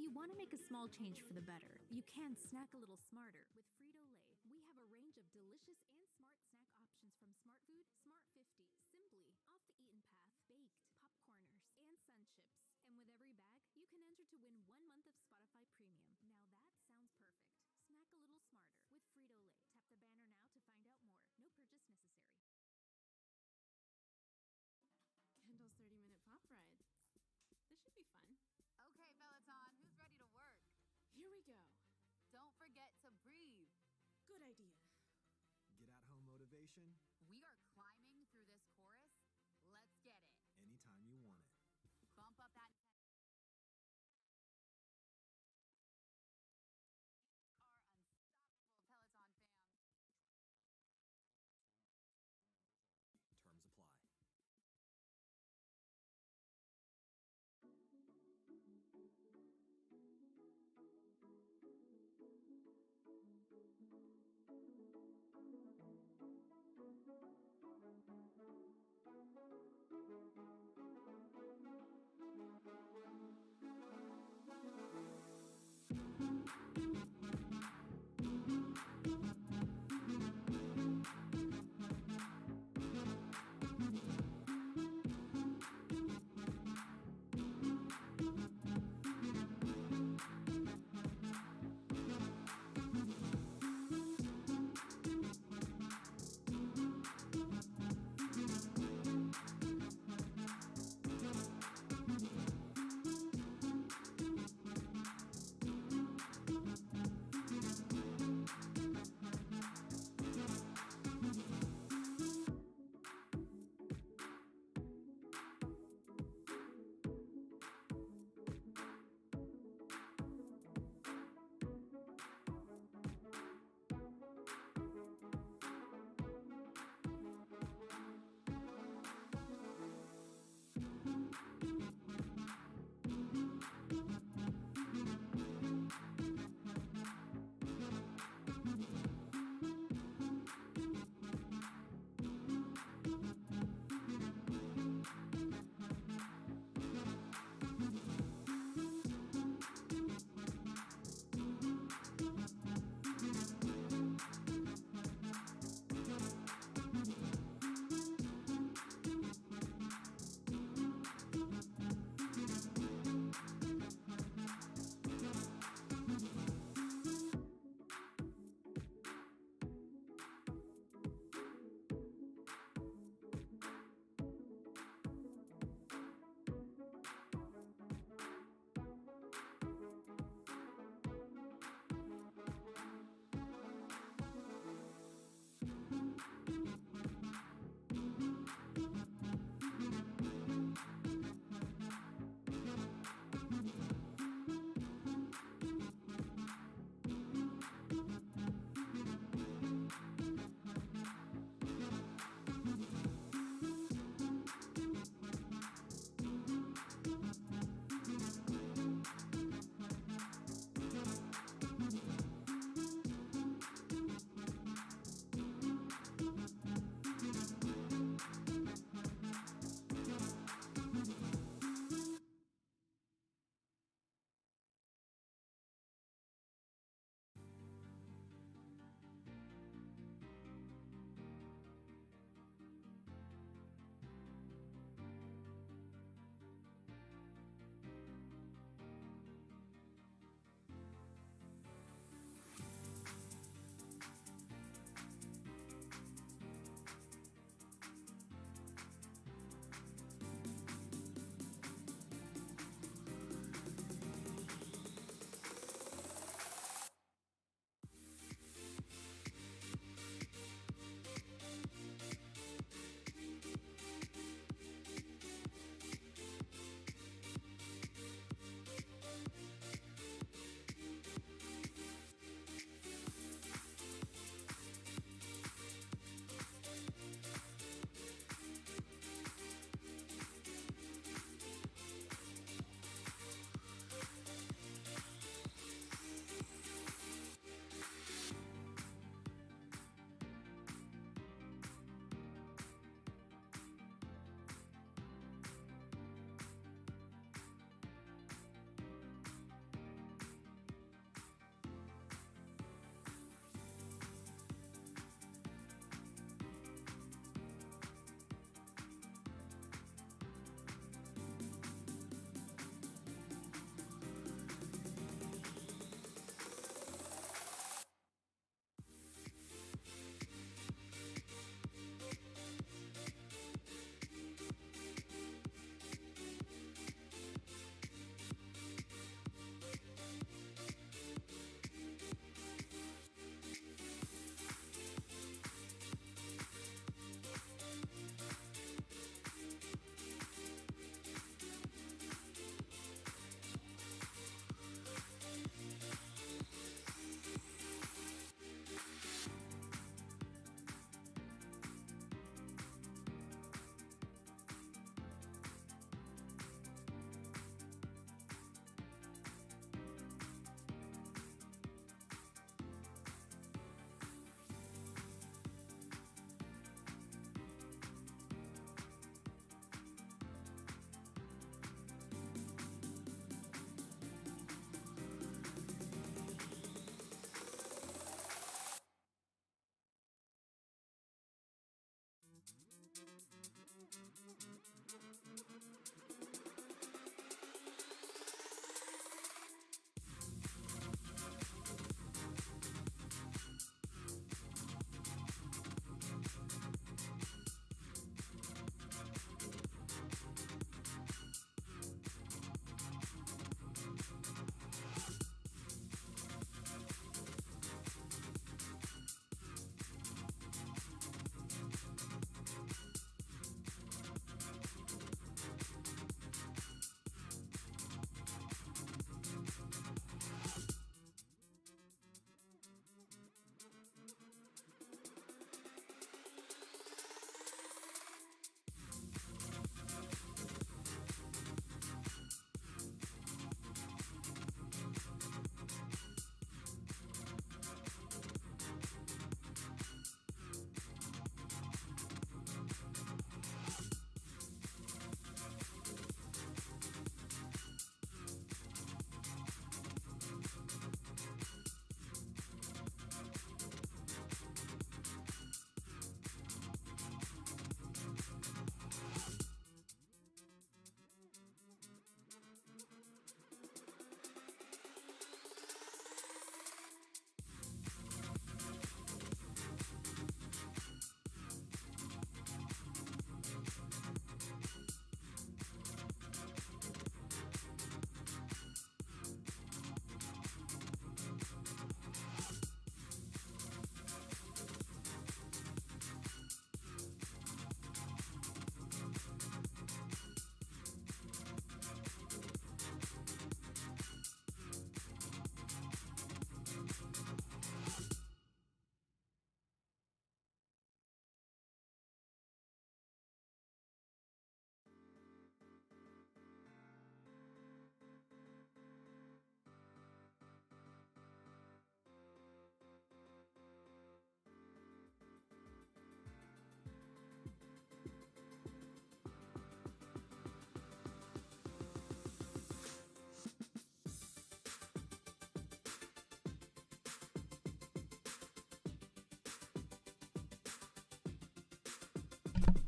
If you want to make a small change for the better, you can snack a little smarter with Frito-Lay. We have a range of delicious and smart snack options from Smart Food, Smart 50, Simply, Off the Eaten Path, Baked, Popcorners, and Sun Chips. And with every bag, you can enter to win 1 month of Spotify Premium. Now that sounds perfect. Snack a little smarter with Frito-Lay. Tap the banner now to find out more. No purchase necessary. Kendall's 30-minute pop rides. This should be fun. Okay, Peloton, who's ready to work? Here we go. Don't forget to breathe. Good idea. Get at home motivation We are climbing through this chorus. Let's get it. anytime you want it. Bump up that our unstoppable Peloton fam. Terms apply.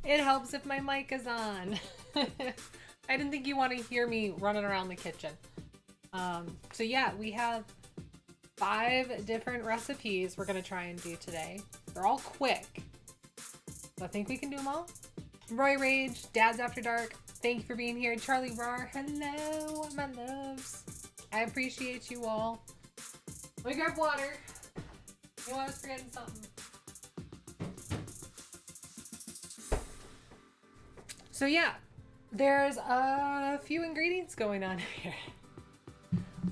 It helps if my mic is on. I didn't think you want to hear me running around the kitchen. So yeah, we have 5 different recipes we're gonna try and do today. They're all quick. So I think we can do them all. Roy Rage, Dad's After Dark, thank you for being here. Charlie Rar, hello, my loves. I appreciate you all. Let me grab water. You want us forgetting something? So yeah, there's a few ingredients going on here.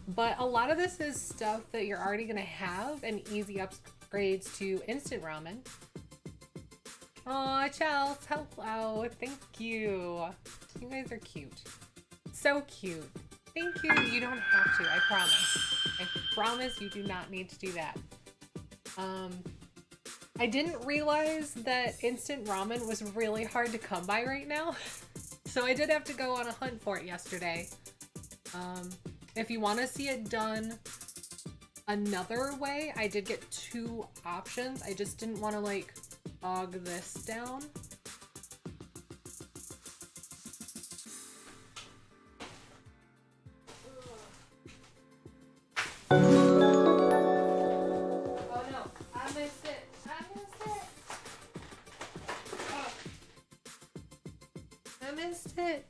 But a lot of this is stuff that you're already gonna have and easy upgrades to instant ramen. Aw, Chels, hello, thank you. You guys are cute. So cute. Thank you. You don't have to, I promise. I promise you do not need to do that. I didn't realize that instant ramen was really hard to come by right now. So I did have to go on a hunt for it yesterday. If you want to see it done another way, I did get 2 options. I just didn't want to like bog this down. Oh no, I missed it. I missed it. Oh. I missed it.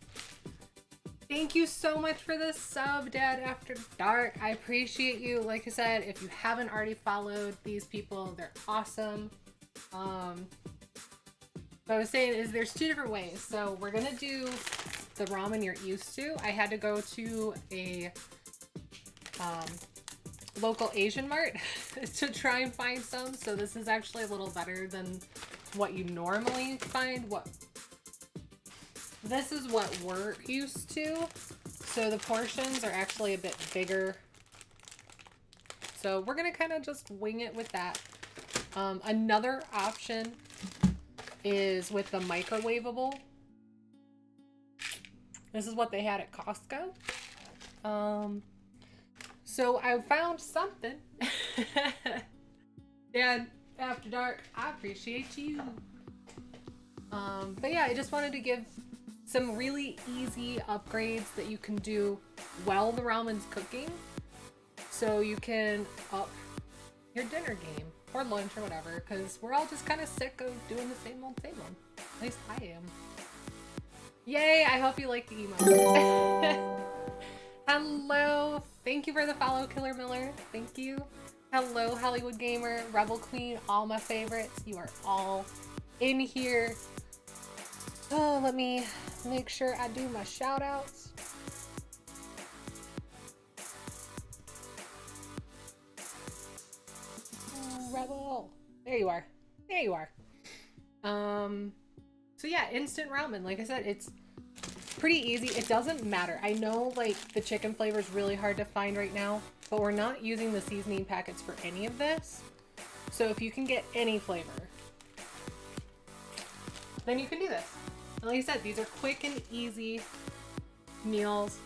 Thank you so much for the sub, Dad After Dark. I appreciate you. Like I said, if you haven't already followed these people, they're awesome. What I was saying is there's 2 different ways. So we're gonna do the ramen you're used to. I had to go to a local Asian mart to try and find some. So this is actually a little better than what you normally find. This is what we're used to. So the portions are actually a bit bigger. So we're gonna kind of just wing it with that. Another option is with the microwavable. This is what they had at Costco. So I found something. Dad After Dark, I appreciate you. But yeah, I just wanted to give some really easy upgrades that you can do while the ramen's cooking. So you can up your dinner game or lunch or whatever, because we're all just kind of sick of doing the same old, same old. At least I am. Yay, I hope you like the emo. Hello, thank you for the follow, Killer Miller. Thank you. Hello, Hollywood Gamer, Rebel Queen, all my favorites. You are all in here. Oh, let me make sure I do my shout outs. Rebel. There you are. There you are. So yeah, instant ramen. Like I said, it's pretty easy. It doesn't matter. I know like the chicken flavor is really hard to find right now, but we're not using the seasoning packets for any of this. So if you can get any flavor, then you can do this. And like I said, these are quick and easy meals.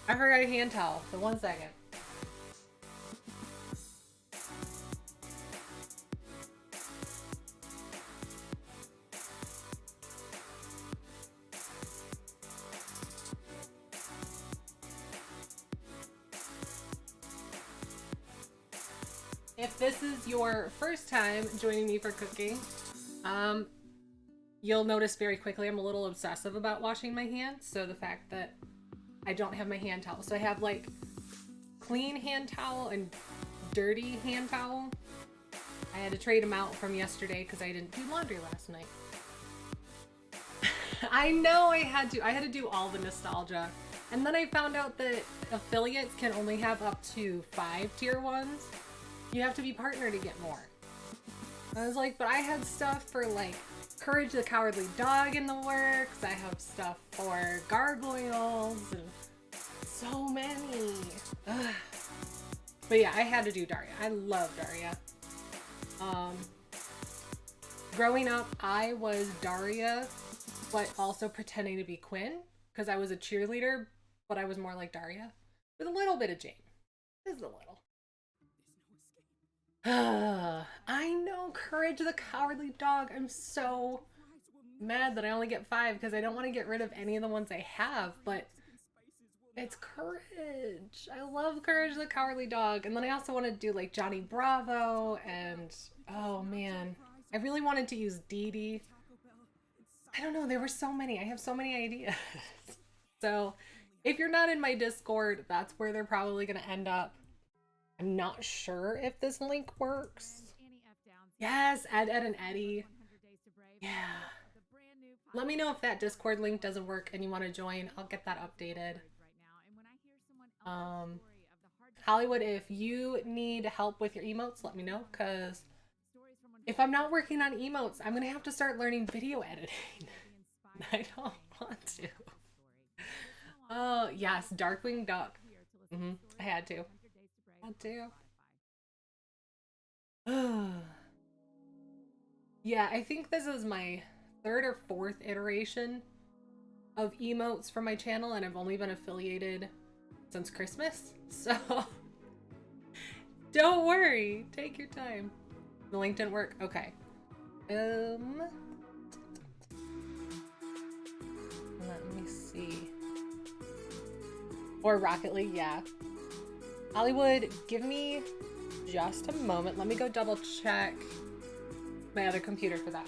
I forgot a hand towel, so 1 second. If this is your first time joining me for cooking, you'll notice very quickly I'm a little obsessive about washing my hands. So the fact that I don't have my hand towel. So I have like clean hand towel and dirty hand towel. I had to trade them out from yesterday because I didn't do laundry last night. I know I had to do all the nostalgia. And then I found out that affiliates can only have up to 5 tier 1s. You have to be partner to get more. I was like, but I had stuff for like Courage the Cowardly Dog in the works. I have stuff for gargoyles and so many. Ugh. But yeah, I had to do Daria. I love Daria. Growing up, I was Daria, but also pretending to be Quinn because I was a cheerleader, but I was more like Daria with a little bit of Jane. Just a little. I know, Courage the Cowardly Dog. I'm so mad that I only get 5 because I don't want to get rid of any of the ones I have, but it's Courage. I love Courage the Cowardly Dog. And then I also want to do like Johnny Bravo and oh man, I really wanted to use Dee Dee. I don't know, there were so many. I have so many ideas. So if you're not in my Discord, that's where they're probably going to end up. I'm not sure if this link works. Yes, Ed, Ed, and Eddie. Yeah. Let me know if that Discord link doesn't work and you want to join. I'll get that updated. Hollywood, if you need help with your emotes, let me know, because if I'm not working on emotes, I'm gonna have to start learning video editing. I don't want to. Oh yes, Darkwing Duck. I had to. Yeah, I think this is my 3rd or 4th iteration of emotes for my channel, and I've only been affiliated since Christmas, so don't worry, take your time. The link didn't work. Okay. Let me see. Or Rocket League, yeah. Hollywood, give me just a moment. Let me go double check my other computer for that.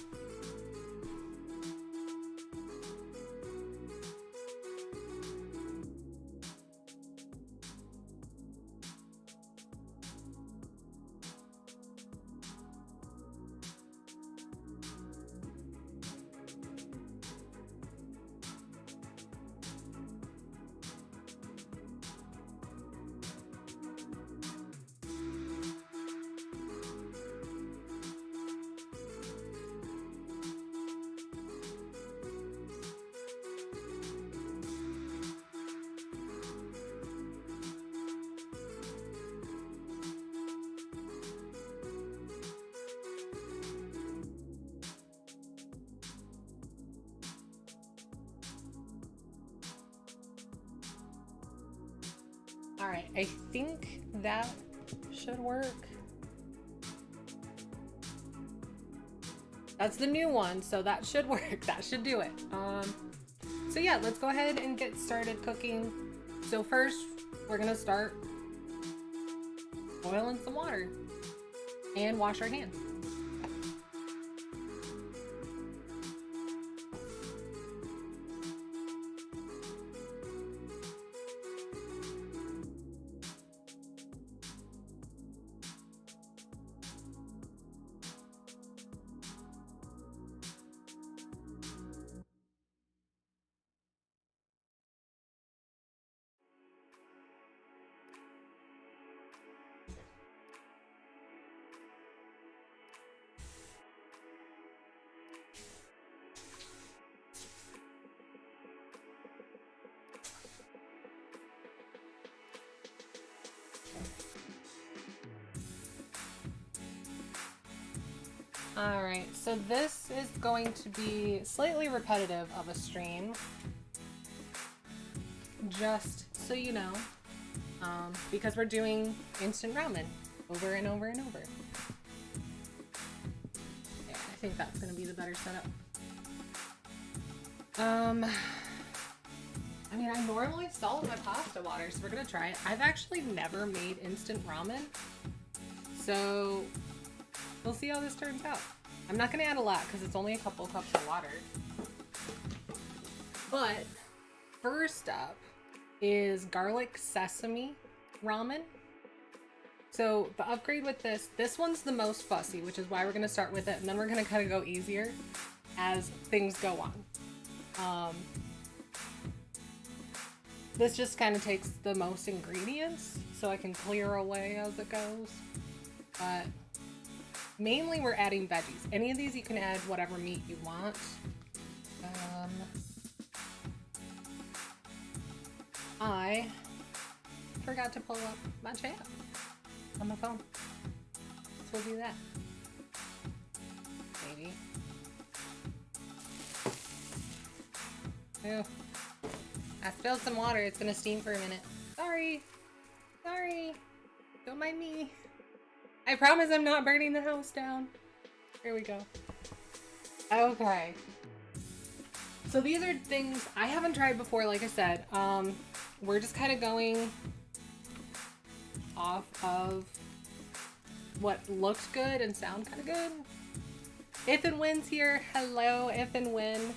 All right, I think that should work. That's the new one, so that should work. That should do it. So yeah, let's go ahead and get started cooking. So first, we're gonna start boiling some water and wash our hands. Alright, so this is going to be slightly repetitive of a stream, just so you know, because we're doing instant ramen over and over and over. Yeah, I think that's going to be the better setup. I mean, I normally salt my pasta water, so we're going to try it. I've actually never made instant ramen, so we'll see how this turns out. I'm not going to add a lot because it's only a couple cups of water. But first up is garlic sesame ramen. So the upgrade with this one's the most fussy, which is why we're going to start with it, and then we're going to kind of go easier as things go on. This just kind of takes the most ingredients so I can clear away as it goes. But mainly we're adding veggies. Any of these you can add whatever meat you want. I forgot to pull up my chat on my phone. So we'll do that. Maybe. Ew. I spilled some water. It's gonna steam for a minute. Sorry. Sorry. Don't mind me. I promise I'm not burning the house down. Here we go. Okay. So these are things I haven't tried before, like I said. We're just kind of going off of what looked good and sound kind of good. If and When's here. Hello, If and When.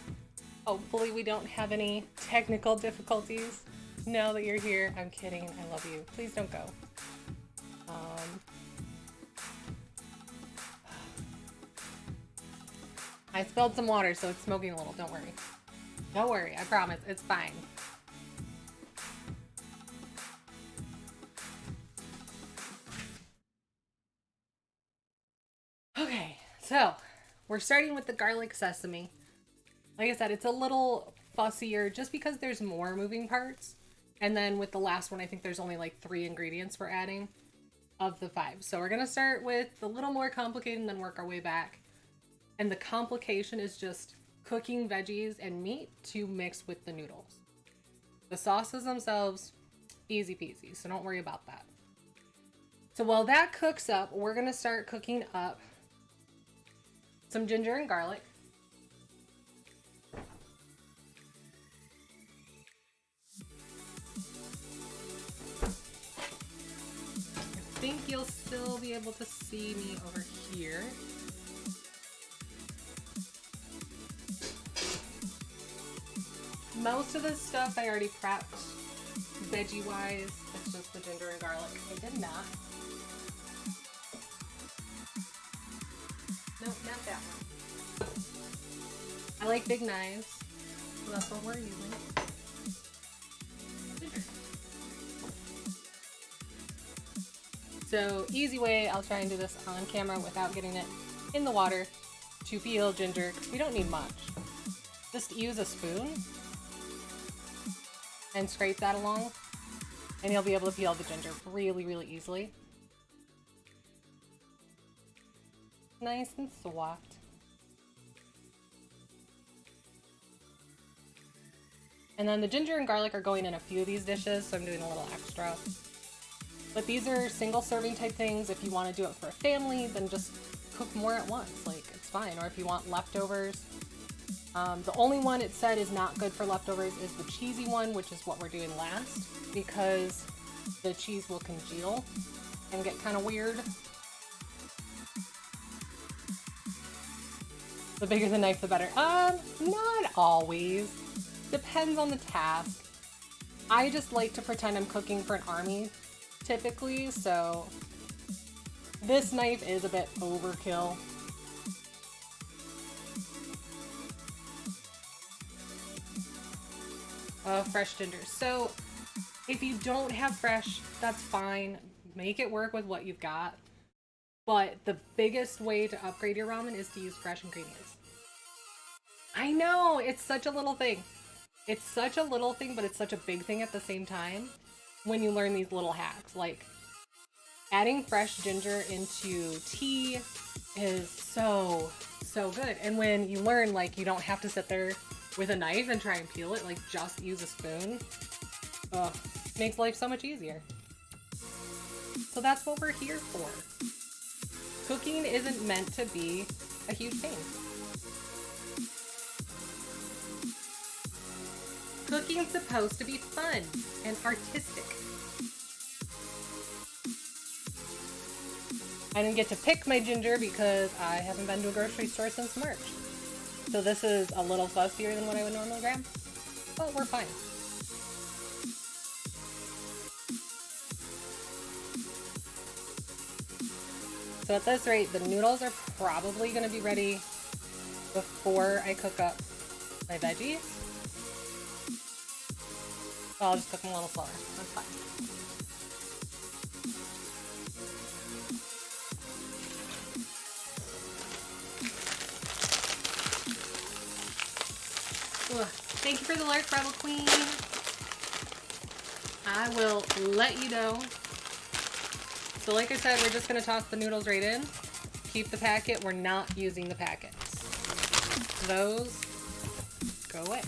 Hopefully we don't have any technical difficulties now that you're here. I'm kidding. I love you. Please don't go. I spilled some water, so it's smoking a little. Don't worry. Don't worry. I promise. It's fine. Okay, so we're starting with the garlic sesame. Like I said, it's a little fussier just because there's more moving parts. And then with the last one, I think there's only like 3 ingredients we're adding of the 5. So we're going to start with a little more complicated and then work our way back. And the complication is just cooking veggies and meat to mix with the noodles. The sauces themselves, easy peasy, so don't worry about that. So while that cooks up, we're going to start cooking up some ginger and garlic. I think you'll still be able to see me over here. Most of this stuff I already prepped, veggie-wise. It's just the ginger and garlic. I did not. Nope, not that one. I like big knives, so that's what we're using. So, easy way, I'll try and do this on camera without getting it in the water to peel ginger. We don't need much. Just use a spoon and scrape that along, and you'll be able to peel the ginger really, really easily. Nice and soft. And then the ginger and garlic are going in a few of these dishes, so I'm doing a little extra. But these are single serving type things. If you want to do it for a family, then just cook more at once. Like, it's fine. Or if you want leftovers. The only one it said is not good for leftovers is the cheesy one, which is what we're doing last, because the cheese will congeal and get kind of weird. The bigger the knife, the better. Not always. Depends on the task. I just like to pretend I'm cooking for an army, typically, so this knife is a bit overkill. Fresh ginger. So if you don't have fresh, that's fine. Make it work with what you've got. But the biggest way to upgrade your ramen is to use fresh ingredients. I know, it's such a little thing. It's such a little thing, but it's such a big thing at the same time when you learn these little hacks. Like, adding fresh ginger into tea is so good. And when you learn, like, you don't have to sit there with a knife and try and peel it, like, just use a spoon. Makes life so much easier. So that's what we're here for. Cooking isn't meant to be a huge pain. Cooking's supposed to be fun and artistic. I didn't get to pick my ginger because I haven't been to a grocery store since March. So this is a little fussier than what I would normally grab, but we're fine. So at this rate, the noodles are probably going to be ready before I cook up my veggies. So I'll just cook them a little slower. That's fine. Ugh. Thank you for the lark, Rebel Queen. I will let you know. So like I said, we're just going to toss the noodles right in. Keep the packet. We're not using the packets. Those go away.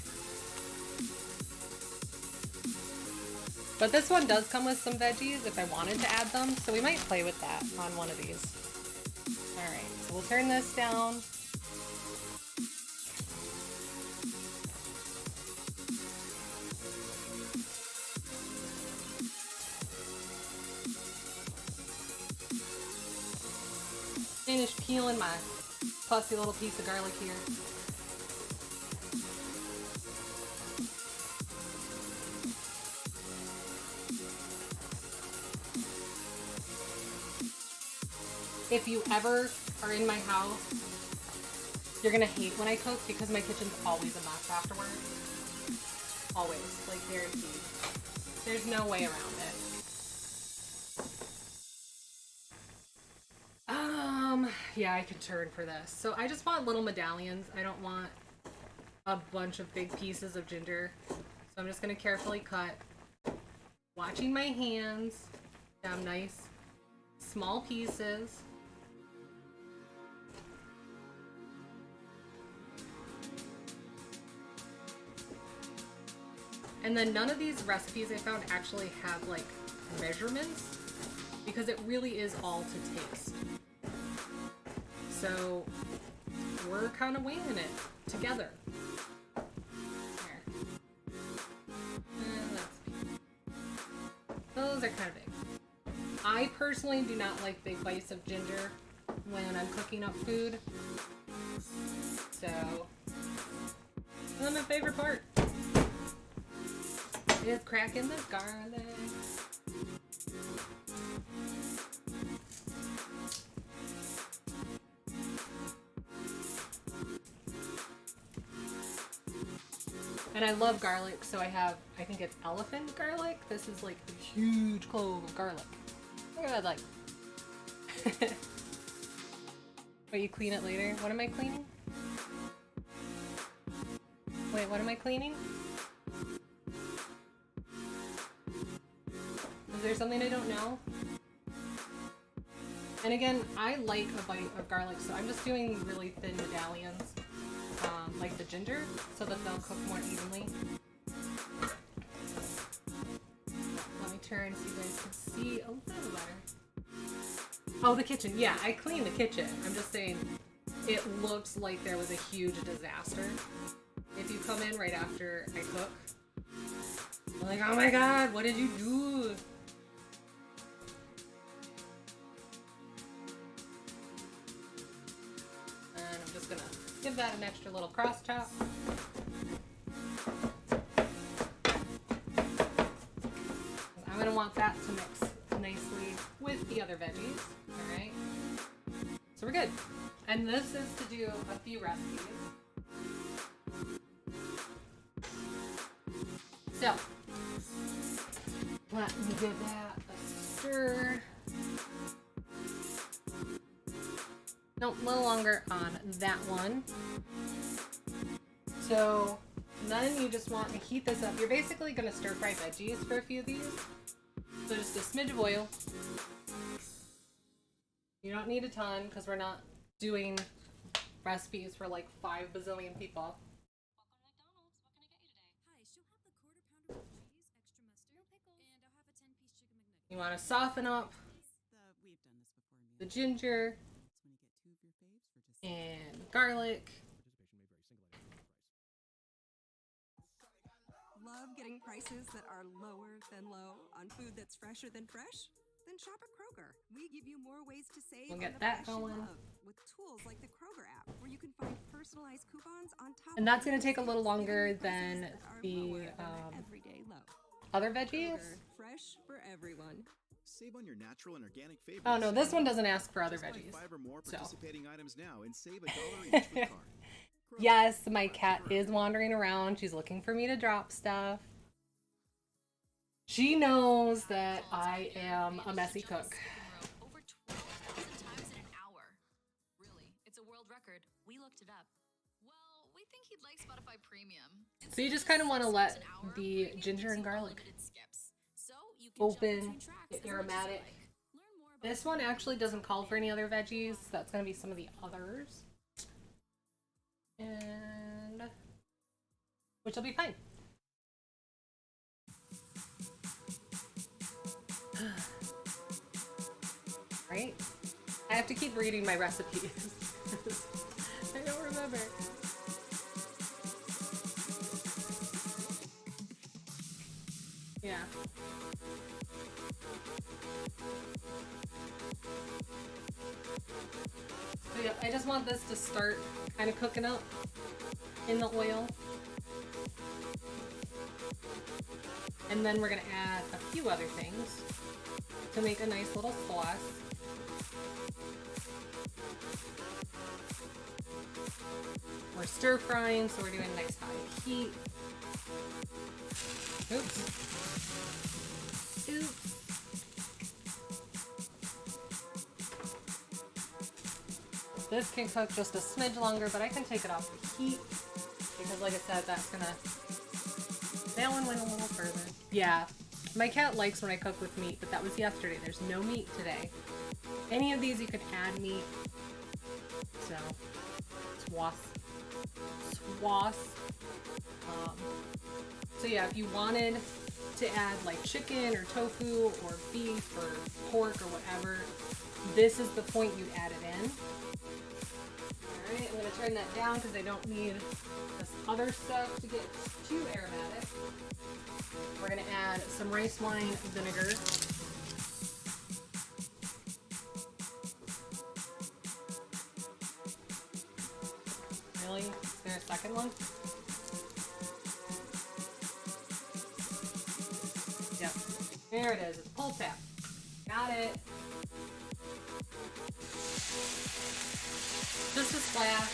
But this one does come with some veggies if I wanted to add them, so we might play with that on one of these. Alright, so we'll turn this down. Finished peeling my pussy little piece of garlic here. If you ever are in my house, you're gonna hate when I cook because my kitchen's always a mess afterwards. Always, like guaranteed. There's no way around it. Yeah, I can turn for this. So I just want little medallions. I don't want a bunch of big pieces of ginger. So I'm just gonna carefully cut. Watching my hands. Down nice small pieces. And then none of these recipes I found actually have like measurements because it really is all to taste. So we're kind of winging it together. There. And those are kind of big. I personally do not like big bites of ginger when I'm cooking up food. So that's my favorite part. Is cracking the garlic. And I love garlic, so I think it's elephant garlic. This is like a huge clove of garlic. Look at that, like. Wait, you clean it later? What am I cleaning? Wait, what am I cleaning? Is there something I don't know? And again, I like a bite of garlic, so I'm just doing really thin medallions, like the ginger, so that they'll cook more evenly. Let me turn so you guys can see a little better. Oh, the kitchen. Yeah, I cleaned the kitchen. I'm just saying it looks like there was a huge disaster. If you come in right after I cook, I'm like, oh my god, what did you do? Give that an extra little cross chop. I'm gonna want that to mix nicely with the other veggies. Alright. So we're good. And this is to do a few recipes. So let me give that a stir. No, a little longer on that one. So then you just want to heat this up. You're basically going to stir fry veggies for a few of these. So just a smidge of oil. You don't need a ton because we're not doing recipes for like 5 bazillion people. You want to soften up the ginger and garlic. Love getting prices that are lower than low on food that's fresher than fresh? Then shop at Kroger. We give you more ways to save We'll on get the that fresh you going. love with tools like the Kroger app, where you can find personalized coupons on top. And that's going to take a little longer than the everyday low. other veggies. Kroger, fresh for everyone. Save on your natural and organic favorites. Oh no, this one doesn't ask for other Just buy veggies. 5 or more So. participating items now and save $1 each with card. Yes, my cat is wandering around. She's looking for me to drop stuff. She knows that I am a messy cook. Over 12,000 times in an hour. Really, it's a world record. We looked it up. Well, we think he'd like Spotify Premium. So you just kind of want to let the ginger and garlic open, get aromatic. This one actually doesn't call for any other veggies. So that's going to be some of the others. And which will be fine. Right? I have to keep reading my recipes. I don't remember. Yeah. yeah, I just want this to start kind of cooking up in the oil. And then we're gonna add a few other things to make a nice little sauce. We're stir frying, so we're doing nice high heat. Oops. Oops. This can cook just a smidge longer, but I can take it off the heat because, like I said, that's gonna that one went a little further. Yeah, my cat likes when I cook with meat, but that was yesterday. There's no meat today. Any of these you could add meat. So, swass. So yeah, if you wanted to add like chicken or tofu or beef or pork or whatever, this is the point you add it in. Alright, I'm going to turn that down because I don't need this other stuff to get too aromatic. We're going to add some rice wine vinegar. Really? Is there a second one? Yep. There it is. It's pull tab. Got it. Just a splash.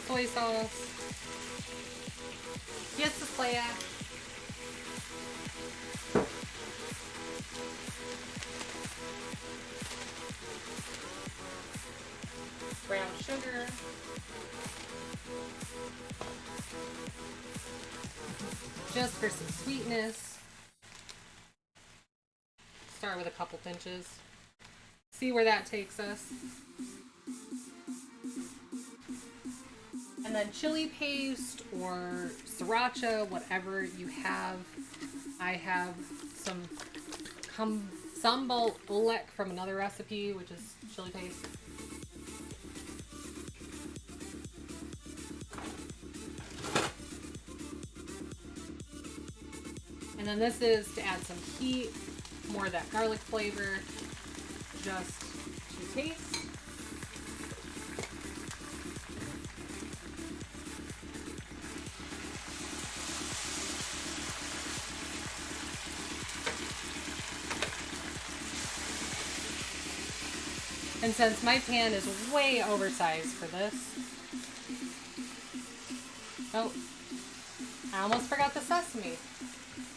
Soy sauce. Just a splash. Brown sugar. Just for some sweetness. Start with a couple pinches. See where that takes us. And then chili paste or sriracha, whatever you have. I have some sambal ulek from another recipe, which is chili paste. And then this is to add some heat, more of that garlic flavor, just to taste. And since my pan is way oversized for this, oh, I almost forgot the sesame.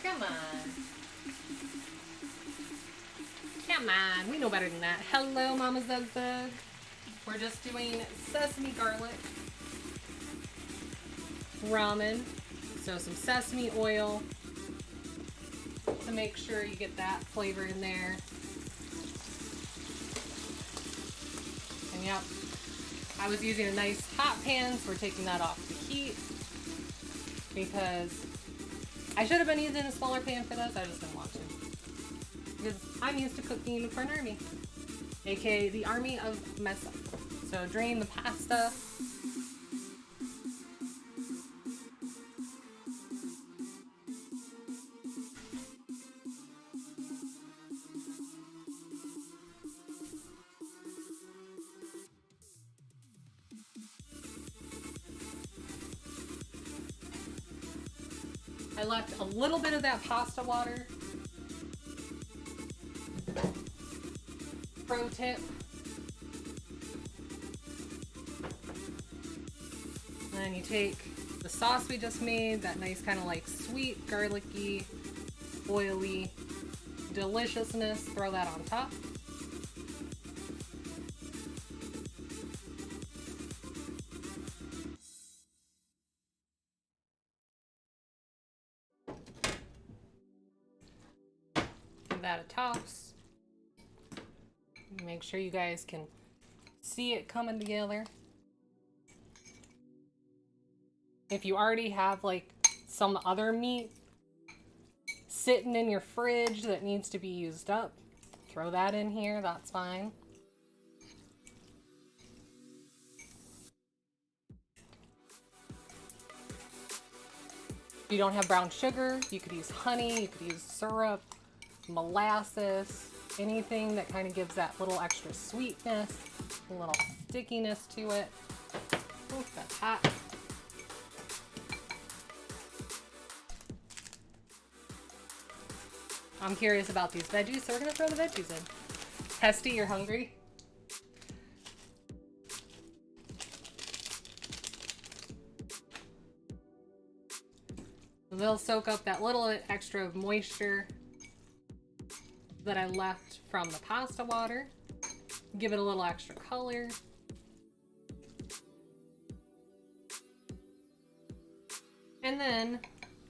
Come on. Come on, we know better than that. Hello, Mama Zug Zug. We're just doing sesame garlic ramen. So some sesame oil to make sure you get that flavor in there. And yep, I was using a nice hot pan, so we're taking that off the heat because I should have been using a smaller pan for this. I just didn't want to. Because I'm used to cooking for an army, aka the army of mess. So drain the pasta. I left a little bit of that pasta water. Pro tip. And then you take the sauce we just made, that nice kind of like sweet, garlicky, oily deliciousness, throw that on top. Give that a toss. Make sure you guys can see it coming together. If you already have like some other meat sitting in your fridge that needs to be used up, throw that in here, that's fine. If you don't have brown sugar, you could use honey, you could use syrup, molasses, anything that kind of gives that little extra sweetness, a little stickiness to it. Ooh, that's hot. I'm curious about these veggies, so we're gonna throw the veggies in. Hesty, you're hungry? They'll soak up that little extra of moisture that I left from the pasta water. Give it a little extra color. And then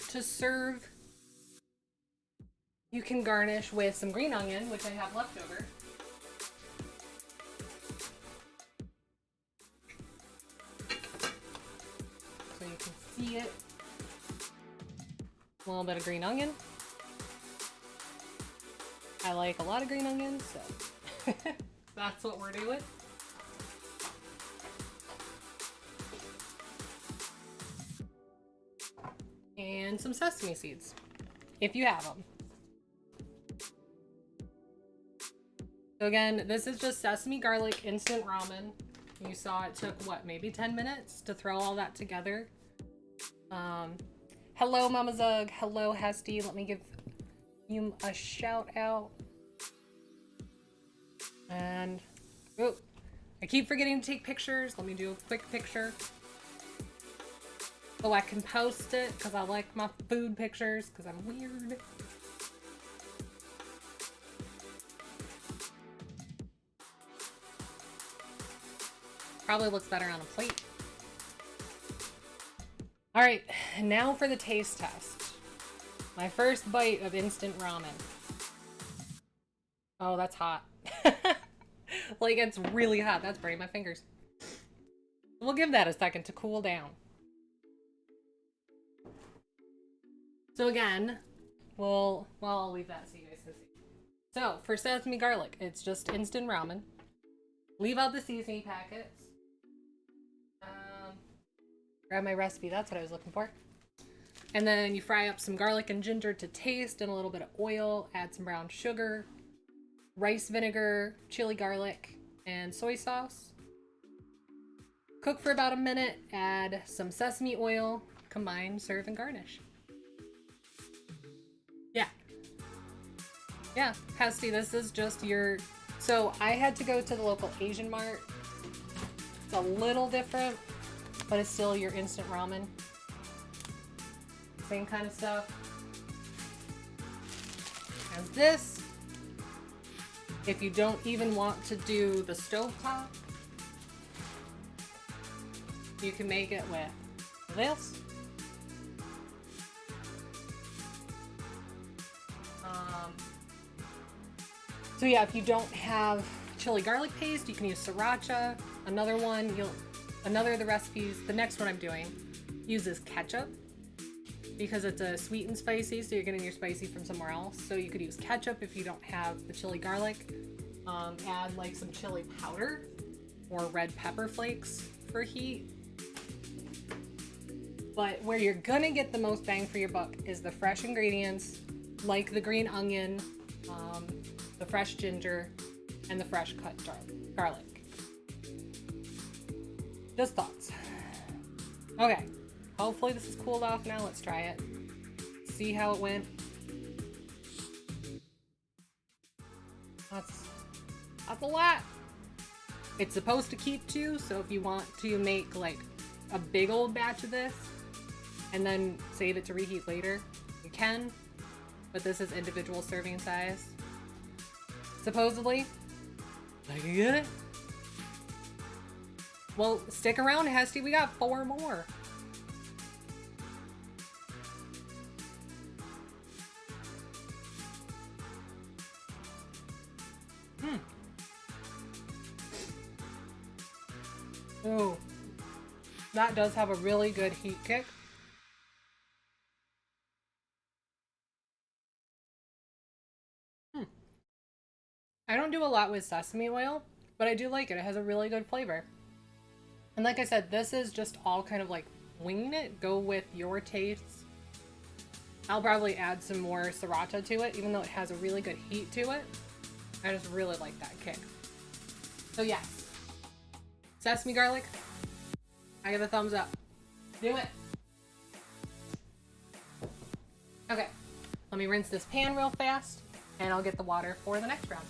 to serve, you can garnish with some green onion, which I have left over. So you can see it. A little bit of green onion. I like a lot of green onions, so that's what we're doing. And some sesame seeds, if you have them. So again, this is just sesame garlic instant ramen. You saw it took, what, maybe 10 minutes to throw all that together. Hello, Mama Zug. Hello, Hesty. Let me give you a shout out. And, oh, I keep forgetting to take pictures. Let me do a quick picture. So I can post it, because I like my food pictures, because I'm weird. Probably looks better on a plate. All right, now for the taste test. My first bite of instant ramen. Oh, that's hot. Like, it's really hot. That's burning my fingers. We'll give that a second to cool down. So again, I'll leave that so you guys can see. So, for sesame garlic, it's just instant ramen. Leave out the seasoning packets. Grab my recipe, that's what I was looking for. And then you fry up some garlic and ginger to taste and a little bit of oil. Add some brown sugar, rice vinegar, chili garlic, and soy sauce. Cook for about a minute. Add some sesame oil. Combine, serve, and garnish. Yeah, Hesty, this is just your... So I had to go to the local Asian mart. It's a little different, but it's still your instant ramen. Same kind of stuff as this. If you don't even want to do the stovetop, you can make it with this. So yeah, if you don't have chili garlic paste, you can use sriracha. Another of the recipes, the next one I'm doing, uses ketchup because it's a sweet and spicy, so you're getting your spicy from somewhere else. So you could use ketchup if you don't have the chili garlic. Add like some chili powder or red pepper flakes for heat. But where you're gonna get the most bang for your buck is the fresh ingredients, like the green onion, the fresh ginger, and the fresh cut garlic. Just thoughts. Okay, hopefully this is cooled off now. Let's try it. See how it went. That's a lot. It's supposed to keep 2, so if you want to make like a big old batch of this and then save it to reheat later, you can, but this is individual serving size. Supposedly, I can get it. Well, stick around, Hesty. We got 4 more. Ooh, that does have a really good heat kick. I don't do a lot with sesame oil, but I do like it. It has a really good flavor. And like I said, this is just all kind of like winging it. Go with your tastes. I'll probably add some more sriracha to it, even though it has a really good heat to it. I just really like that kick. So yes, sesame garlic, I give a thumbs up. Do it. Okay, let me rinse this pan real fast, and I'll get the water for the next round.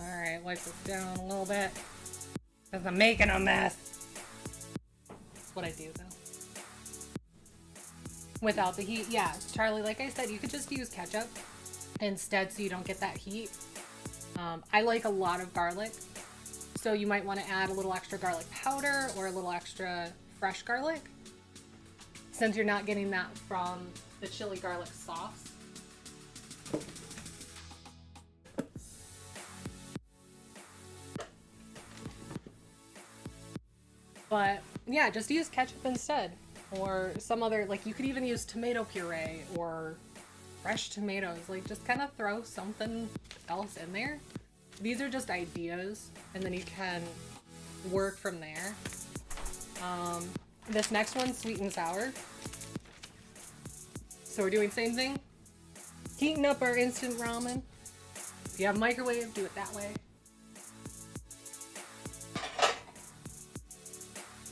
Alright, wipe this down a little bit. Because I'm making a mess. That's what I do, though. Without the heat, yeah. Charlie, like I said, you could just use ketchup instead so you don't get that heat. I like a lot of garlic. So you might want to add a little extra garlic powder or a little extra fresh garlic. Since you're not getting that from the chili garlic sauce. But yeah, just use ketchup instead. Or some other, like you could even use tomato puree or fresh tomatoes. Like just kind of throw something else in there. These are just ideas, and then you can work from there. This next one's sweet and sour. So we're doing the same thing. Heating up our instant ramen. If you have a microwave, do it that way.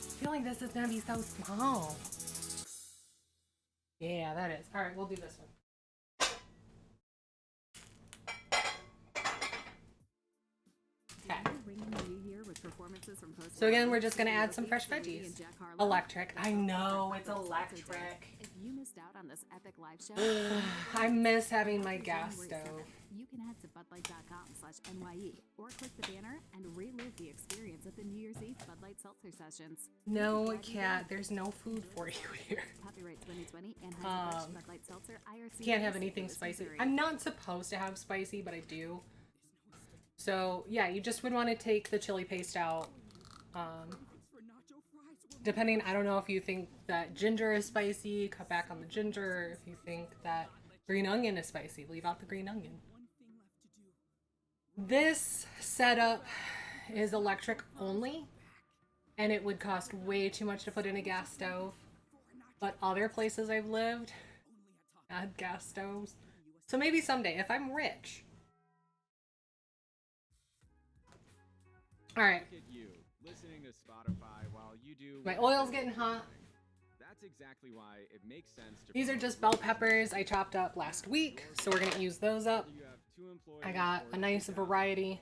I feel like this is gonna be so small. Yeah, that is. Alright, we'll do this one. So again, we're just gonna add some fresh veggies. Electric. I know, it's electric. If you missed out on this epic live show, I miss having my gas stove. you can head to budlight.com/NYE or click the banner and relive the experience of the New Year's Eve Bud Light Seltzer sessions. No, cat, there's no food for you here. Copyright 2020 and has Bud Light Seltzer IRC. Can't have anything spicy. I'm not supposed to have spicy, but I do. So yeah, you just would want to take the chili paste out. Depending, I don't know if you think that ginger is spicy, cut back on the ginger. If you think that green onion is spicy, leave out the green onion. This setup is electric only, and it would cost way too much to put in a gas stove. But other places I've lived had gas stoves. So maybe someday, if I'm rich. Alright. Listening to Spotify while you do My oil's getting hot. That's exactly why it makes sense to. These are just bell peppers I chopped up last week, so we're gonna use those up. I got a nice variety.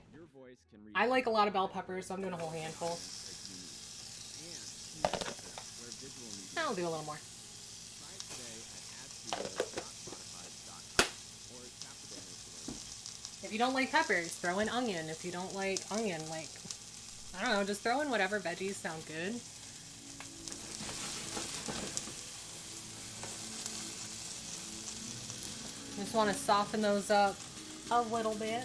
I like a lot of bell peppers, so I'm doing a whole handful. I'll do a little more. If you don't like peppers, throw in onion. If you don't like onion, like, I don't know, just throw in whatever veggies sound good. Just want to soften those up a little bit.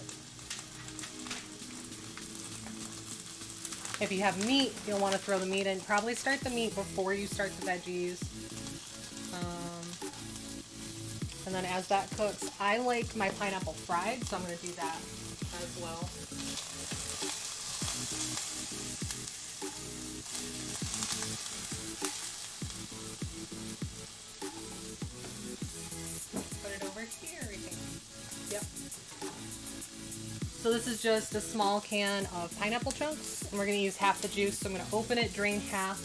If you have meat, you'll want to throw the meat in. Probably start the meat before you start the veggies. And then as that cooks, I like my pineapple fried, so I'm going to do that as well. Put it over here, I think. Yep. So this is just a small can of pineapple chunks, and we're going to use half the juice. So I'm going to open it, drain half,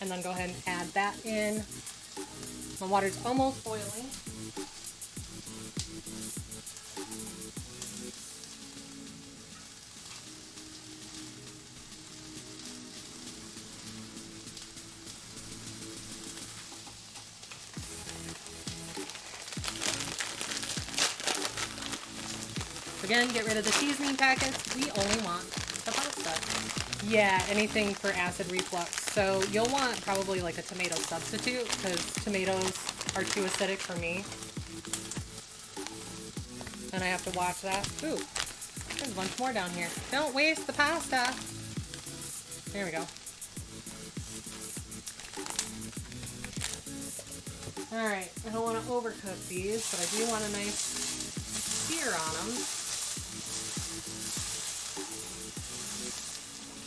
and then go ahead and add that in. My water's almost boiling. Again, get rid of the seasoning packets. We only want the pasta. Yeah, anything for acid reflux. So you'll want probably like a tomato substitute because tomatoes are too acidic for me. And I have to watch that. Ooh, there's a bunch more down here. Don't waste the pasta. There we go. Alright, I don't want to overcook these, but I do want a nice sear on them.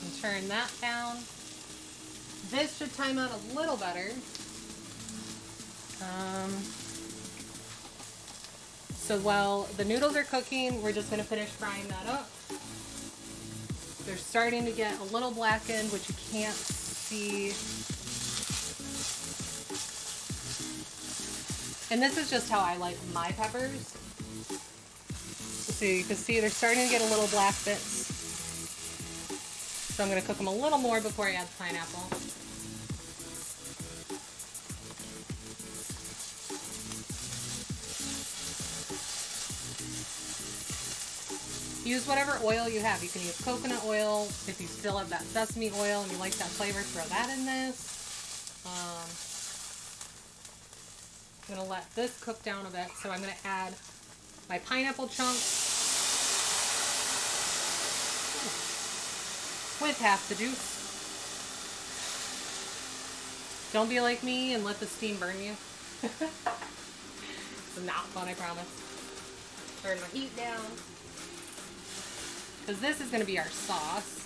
And turn that down. This should time out a little better. So while the noodles are cooking, we're just going to finish frying that up. They're starting to get a little blackened, which you can't see. And this is just how I like my peppers. So you can see they're starting to get a little black bits. So I'm going to cook them a little more before I add the pineapple. Use whatever oil you have. You can use coconut oil. If you still have that sesame oil and you like that flavor, throw that in this. I'm going to let this cook down a bit. So I'm going to add my pineapple chunks with half the juice. Don't be like me and let the steam burn you. It's not fun, I promise. Turn my heat down. Because this is going to be our sauce.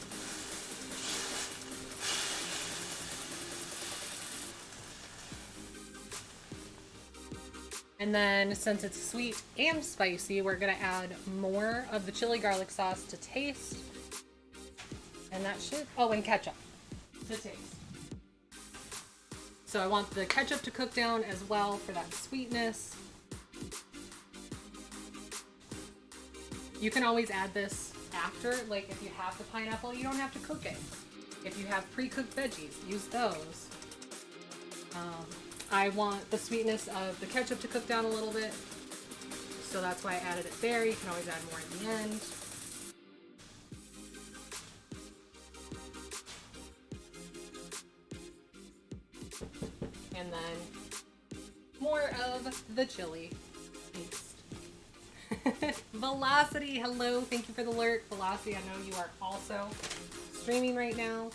And then since it's sweet and spicy, we're going to add more of the chili garlic sauce to taste. And that should, oh, and ketchup to taste. So I want the ketchup to cook down as well for that sweetness. You can always add this after, like if you have the pineapple, you don't have to cook it. If you have pre-cooked veggies, use those. I want the sweetness of the ketchup to cook down a little bit, so that's why I added it there. You can always add more at the end. And then more of the chili paste. Velocity, hello, thank you for the alert. Velocity, I know you are also streaming right now.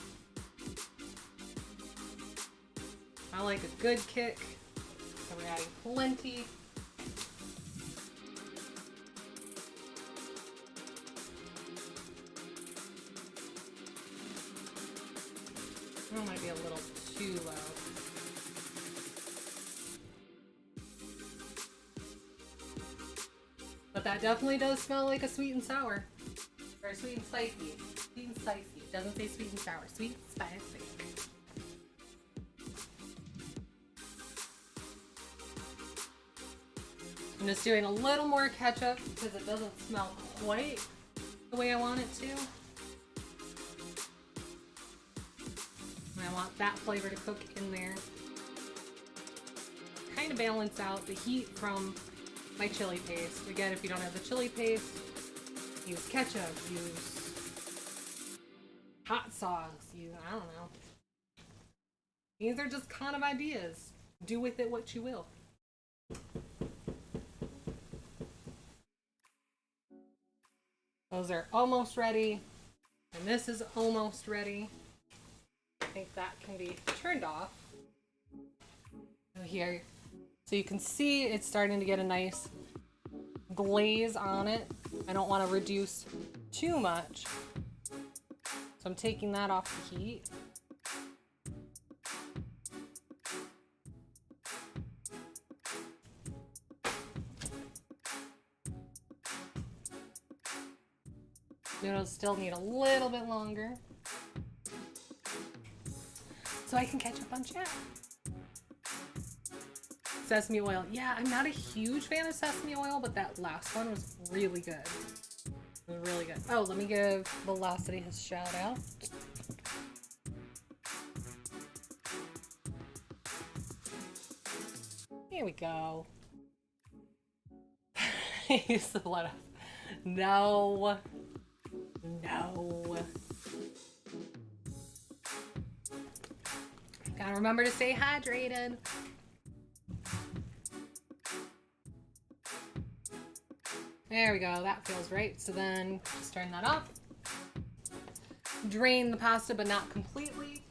I like a good kick, so we're adding plenty. That might be a little too low. But that definitely does smell like a sweet and sour. Or sweet and spicy. Sweet and spicy. It doesn't say sweet and sour. Sweet and spicy. I'm just doing a little more ketchup because it doesn't smell quite the way I want it to. And I want that flavor to cook in there. Kind of balance out the heat from my chili paste. Again, if you don't have the chili paste, use ketchup, use hot sauce, I don't know. These are just kind of ideas. Do with it what you will. Those are almost ready, and this is almost ready. I think that can be turned off. So here, so you can see it's starting to get a nice glaze on it. I don't want to reduce too much, so I'm taking that off the heat. Noodles still need a little bit longer, so I can catch up on chat. Sesame oil. Yeah, I'm not a huge fan of sesame oil, but that last one was really good. It was really good. Oh, let me give Velocity his shout out. Here we go. I used a lot of No. No. Gotta remember to stay hydrated. There we go. That feels right. So then just turn that off. Drain the pasta, but not completely.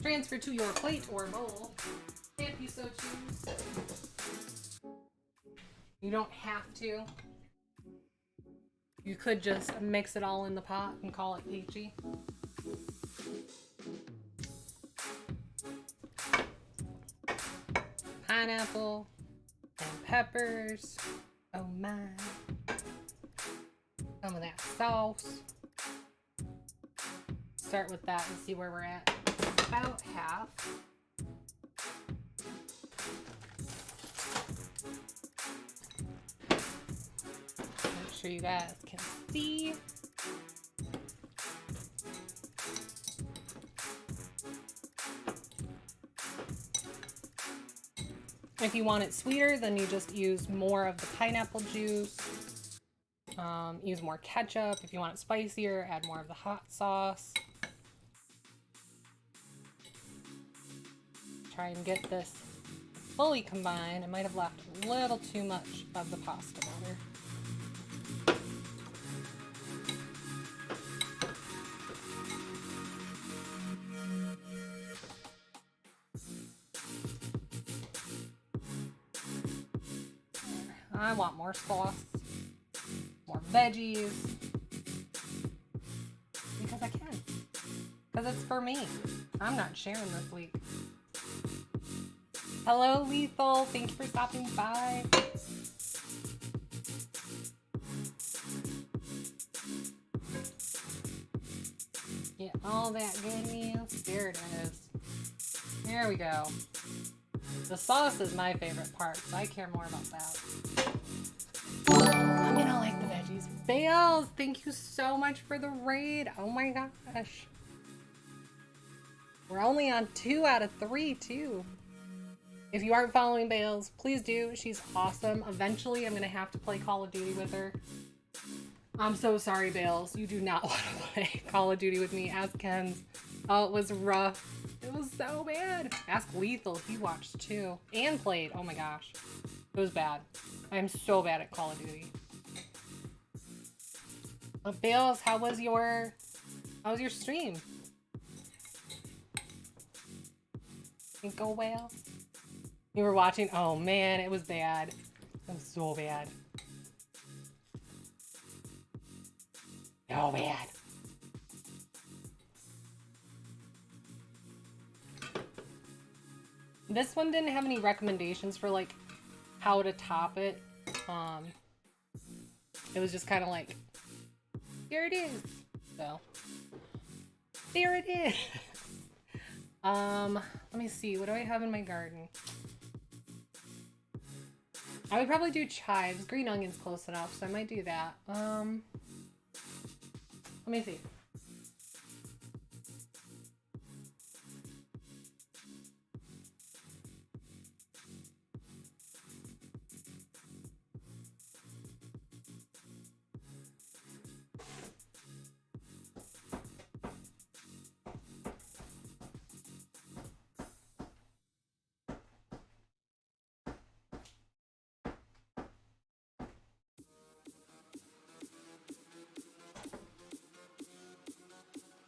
Transfer to your plate or bowl, if you so choose. You don't have to. You could just mix it all in the pot and call it peachy. Pineapple and peppers. Oh my. Some of that sauce. Start with that and see where we're at. About half. Make sure you guys can see. If you want it sweeter, then you just use more of the pineapple juice. Use more ketchup. If you want it spicier, add more of the hot sauce. Try and get this fully combined. I might have left a little too much of the pasta water. I want more sauce, more veggies, because I can. Because it's for me. I'm not sharing this week. Hello, Lethal. Thank you for stopping by. Get all that goodness. There it is. There we go. The sauce is my favorite part, so I care more about that. I'm gonna like the veggies. Bales, thank you so much for the raid. Oh my gosh. We're only on 2 out of 3, too. If you aren't following Bales, please do. She's awesome. Eventually, I'm going to have to play Call of Duty with her. I'm so sorry, Bales. You do not want to play Call of Duty with me. Ask Ken's. Oh, it was rough. It was so bad. Ask Lethal. He watched, too. And played. Oh, my gosh. It was bad. I'm so bad at Call of Duty. But Bales, how was your stream? Did it go well? You were watching? Oh man, it was bad. It was so bad. So bad. This one didn't have any recommendations for like how to top it. It was just kind of like, here it is. So there it is. Let me see. What do I have in my garden? I would probably do chives. Green onions close enough, so I might do that. Let me see.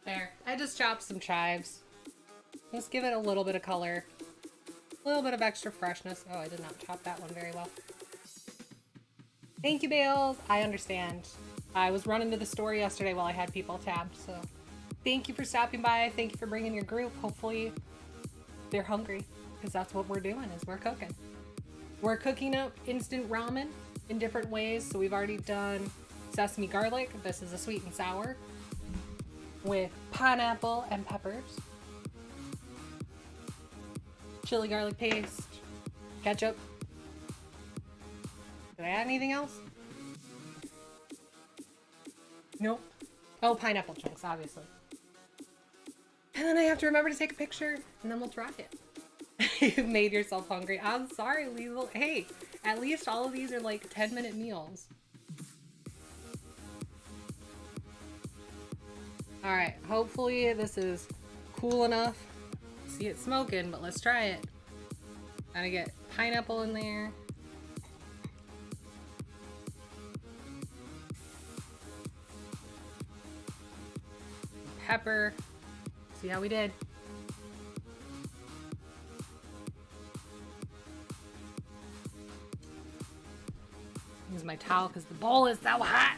There. I just chopped some chives. Let's give it a little bit of color. A little bit of extra freshness. Oh, I did not chop that one very well. Thank you, Bales. I understand. I was running to the store yesterday while I had people tabbed, so thank you for stopping by. Thank you for bringing your group. Hopefully they're hungry, because that's what we're doing, is we're cooking. We're cooking up instant ramen in different ways. So we've already done sesame garlic. This is a sweet and sour with pineapple and peppers, chili garlic paste, ketchup, Did I add anything else? Nope. Oh, pineapple chunks, obviously. And then I have to remember to take a picture, and then we'll try it. You've made yourself hungry. I'm sorry, Liesel. Hey, at least all of these are like 10-minute meals. Alright, hopefully this is cool enough. See it smoking, but let's try it. Gotta get pineapple in there. Pepper. See how we did. Use my towel because the bowl is so hot.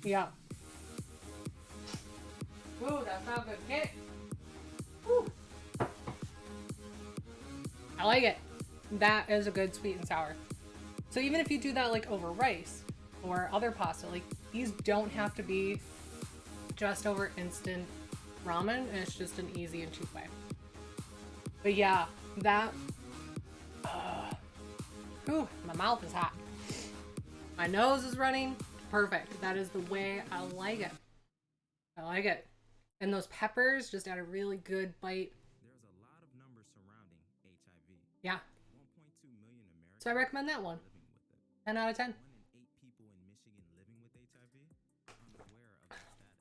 Yeah. Ooh, that sounds good. Okay. Woo. I like it. That is a good sweet and sour. So even if you do that like over rice or other pasta, like these don't have to be just over instant ramen. It's just an easy and cheap way. But yeah, that. Ooh, my mouth is hot. My nose is running. Perfect. That is the way I like it. I like it. And those peppers just add a really good bite. There's a lot of numbers surrounding HIV. Yeah. 1.2 million Americans So I recommend that one. living with it. 10 out of 10. 1 in 8 people in Michigan living with HIV are unaware of their status.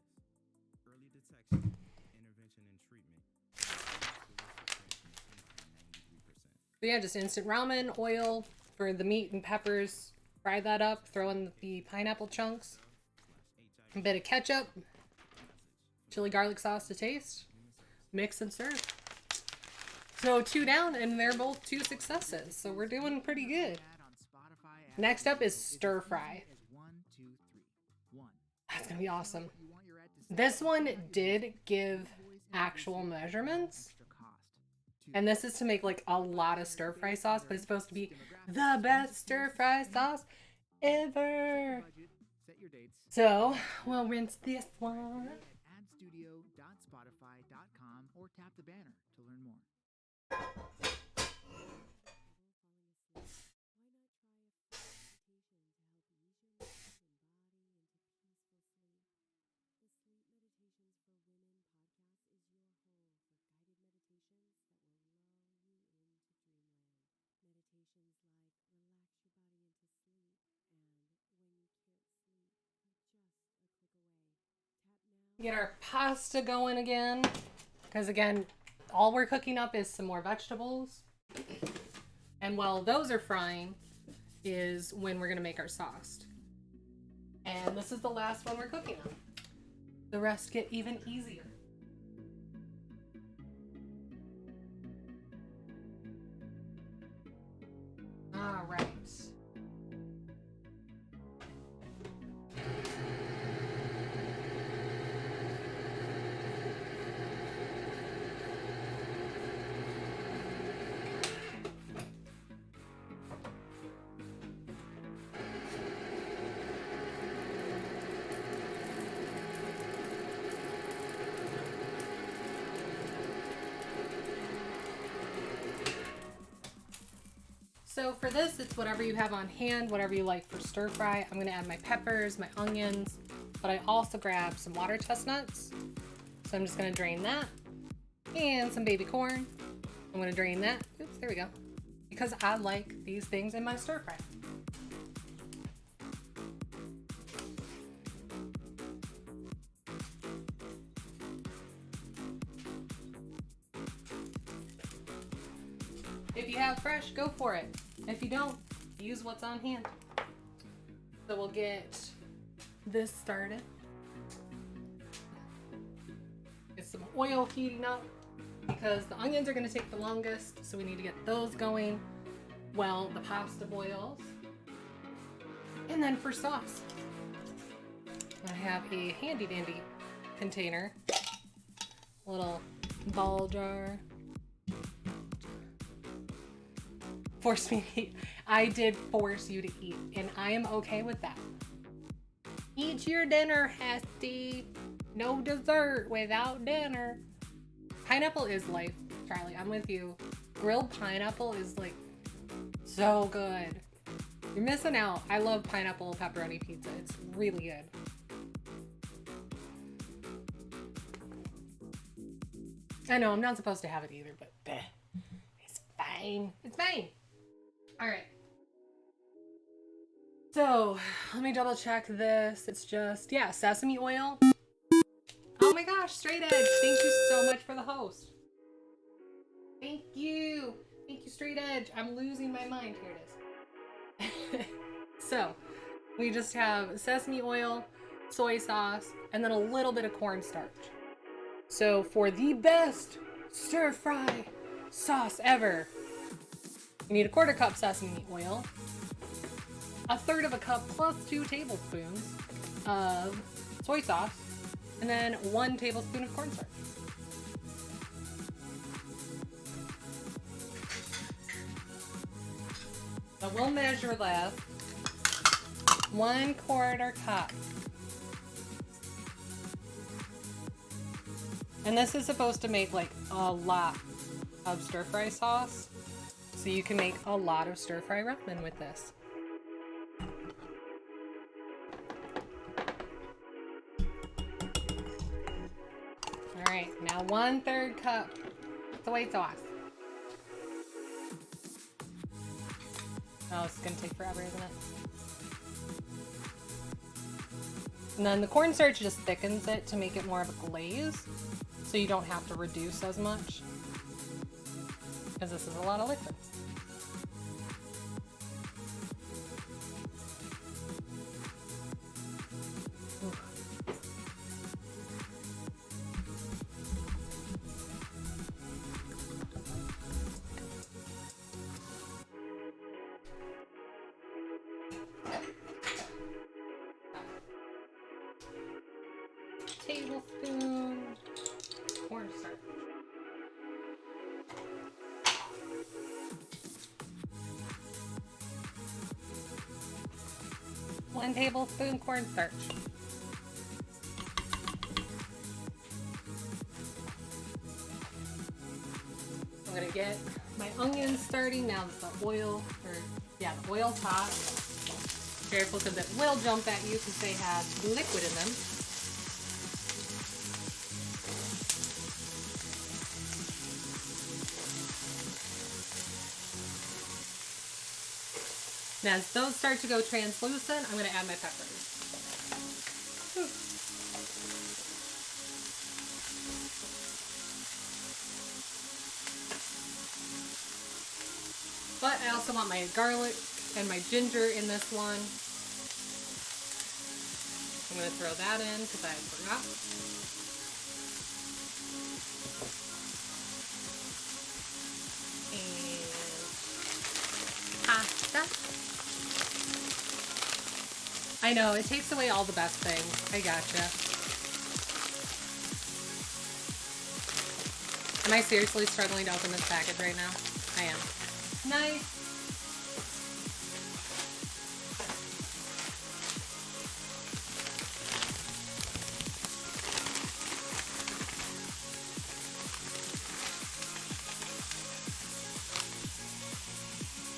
Early detection, intervention, and treatment. So yeah, just instant ramen, oil for the meat and peppers. Fry that up, throw in the pineapple chunks, a bit of ketchup, chili garlic sauce to taste, mix and serve. So 2 down, and they're both 2 successes. So we're doing pretty good. Next up is stir fry. That's gonna be awesome. This one did give actual measurements. And this is to make like a lot of stir fry sauce, but it's supposed to be the best stir fry sauce ever. So we'll rinse this one. adstudio.spotify.com or tap the banner to learn more. Get our pasta going again. Because again, all we're cooking up is some more vegetables. And while those are frying is when we're going to make our sauce. And this is the last one we're cooking on. The rest get even easier. All right. So for this, it's whatever you have on hand, whatever you like for stir fry. I'm gonna add my peppers, my onions, but I also grabbed some water chestnuts. So I'm just gonna drain that. And some baby corn. I'm gonna drain that. Oops, there we go. Because I like these things in my stir fry. If you have fresh, go for it. If you don't, use what's on hand. So we'll get this started. Get some oil heating up because the onions are gonna take the longest, so we need to get those going while the pasta boils. And then for sauce, I have a handy dandy container, a little ball jar. Forced me to eat. I did force you to eat, and I am okay with that. Eat your dinner, Hesty. No dessert without dinner. Pineapple is life, Charlie. I'm with you. Grilled pineapple is like so good. You're missing out. I love pineapple pepperoni pizza. It's really good. I know I'm not supposed to have it either, but bleh. It's fine. It's fine. All right. So let me double check this. It's just, yeah, sesame oil. Oh my gosh, Straight Edge. Thank you so much for the host. Thank you. Thank you, Straight Edge. I'm losing my mind. Here it is. So we just have sesame oil, soy sauce, and then a little bit of cornstarch. So for the best stir fry sauce ever, you need a 1/4 cup sesame oil, 1/3 cup plus 2 tablespoons of soy sauce, and then 1 tablespoon of cornstarch. So we'll measure this. 1/4 cup. And this is supposed to make like a lot of stir fry sauce. So you can make a lot of stir fry ramen with this. Alright, now 1/3 cup soy sauce. Oh, this is gonna take forever, isn't it? And then the cornstarch just thickens it to make it more of a glaze, so you don't have to reduce as much, because this is a lot of liquid. Oof. Tablespoon cornstarch. One tablespoon cornstarch. I'm gonna get my onions starting now that the oil's hot. Careful because it will jump at you because they have liquid in them. And as those start to go translucent, I'm going to add my peppers. Whew. But I also want my garlic and my ginger in this one. I'm going to throw that in because I forgot. And pasta. I know, it takes away all the best things. I gotcha. Am I seriously struggling to open this package right now? I am. Nice.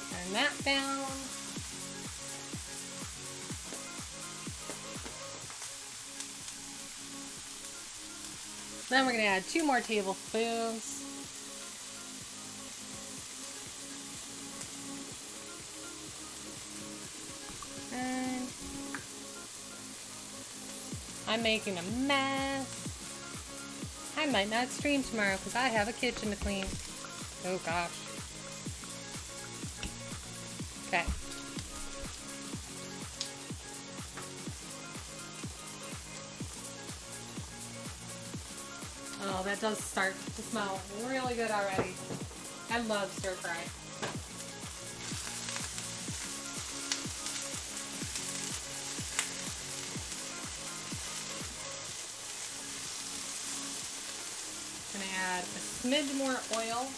Turn that down. Then we're going to add 2 more tablespoons. And I'm making a mess. I might not stream tomorrow because I have a kitchen to clean. Oh gosh. Okay. Oh, that does start to smell really good already. I love stir fry. Gonna add a smidge more oil.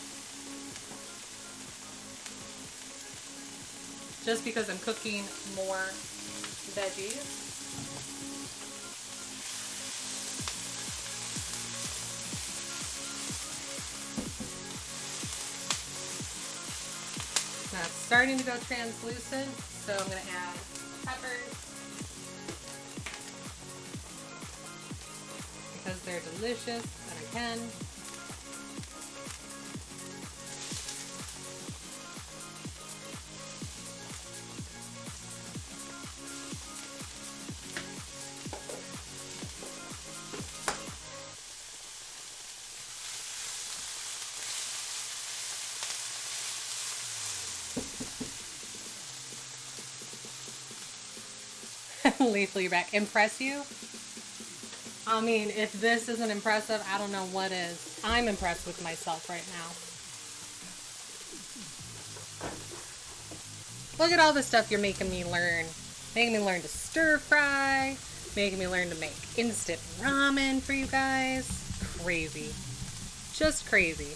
just because I'm cooking more veggies. Now it's starting to go translucent, so I'm going to add peppers because they're delicious and I can. Lethally back. Impress you? I mean, if this isn't impressive, I don't know what is. I'm impressed with myself right now. Look at all the stuff you're making me learn. Making me learn to stir fry. Making me learn to make instant ramen for you guys. Crazy. Just crazy.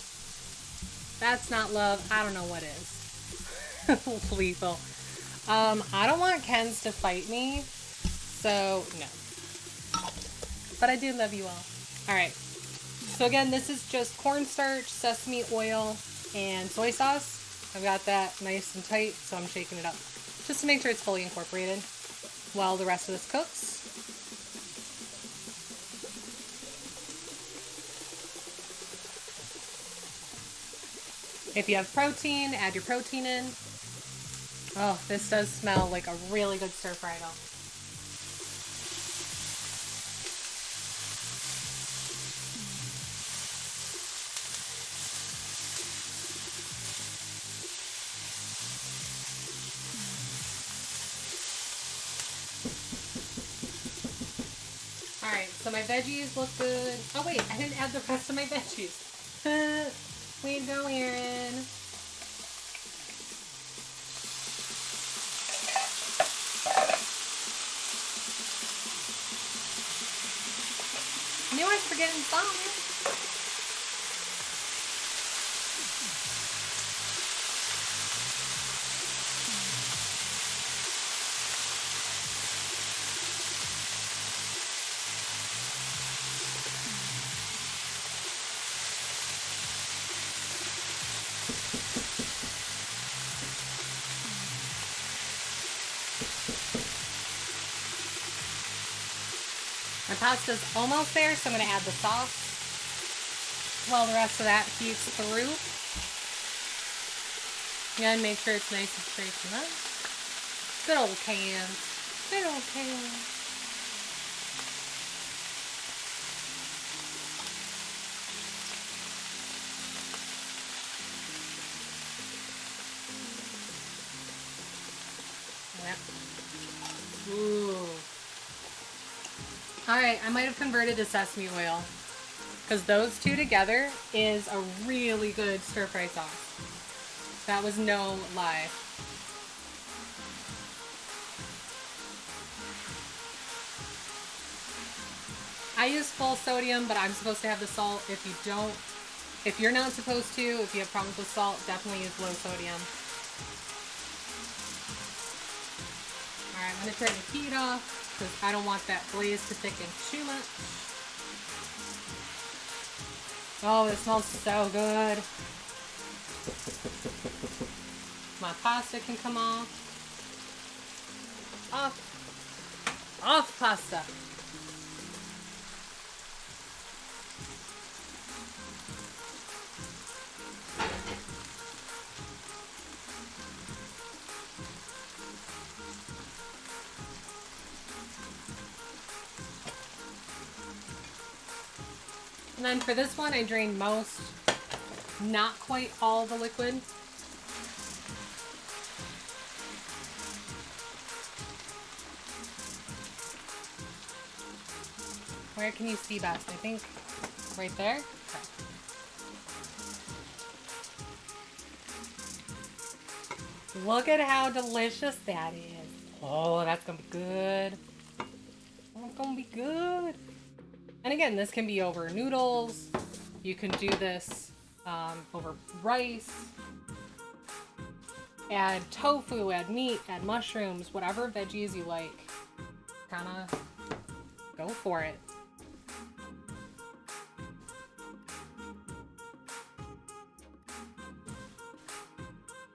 That's not love. I don't know what is. Lethal. I don't want Kens to fight me. So, no. But I do love you all. Alright. So again, this is just cornstarch, sesame oil, and soy sauce. I've got that nice and tight, so I'm shaking it up. Just to make sure it's fully incorporated while the rest of this cooks. If you have protein, add your protein in. Oh, this does smell like a really good stir fry though. Alright, so my veggies look good. Oh wait, I didn't add the rest of my veggies. Way to go, Erin. Knew I was forgetting some. My pasta's almost there, so I'm going to add the sauce while the rest of that heats through. Again, make sure it's nice and straight and nice. Good old can. Good old can. Yep. Ooh. Alright, I might have converted to sesame oil. Because those two together is a really good stir fry sauce. That was no lie. I use full sodium, but I'm supposed to have the salt. If you don't, if you're not supposed to, if you have problems with salt, definitely use low sodium. Alright, I'm going to turn the heat off because I don't want that glaze to thicken too much. Oh, it smells so good. My pasta can come off. Off pasta. And then for this one, I drained most, not quite all the liquid. Where can you see best? I think right there. Okay. Look at how delicious that is. Oh, that's gonna be good. That's gonna be good. And again, this can be over noodles. You can do this over rice. Add tofu, add meat, add mushrooms, whatever veggies you like. Kinda go for it.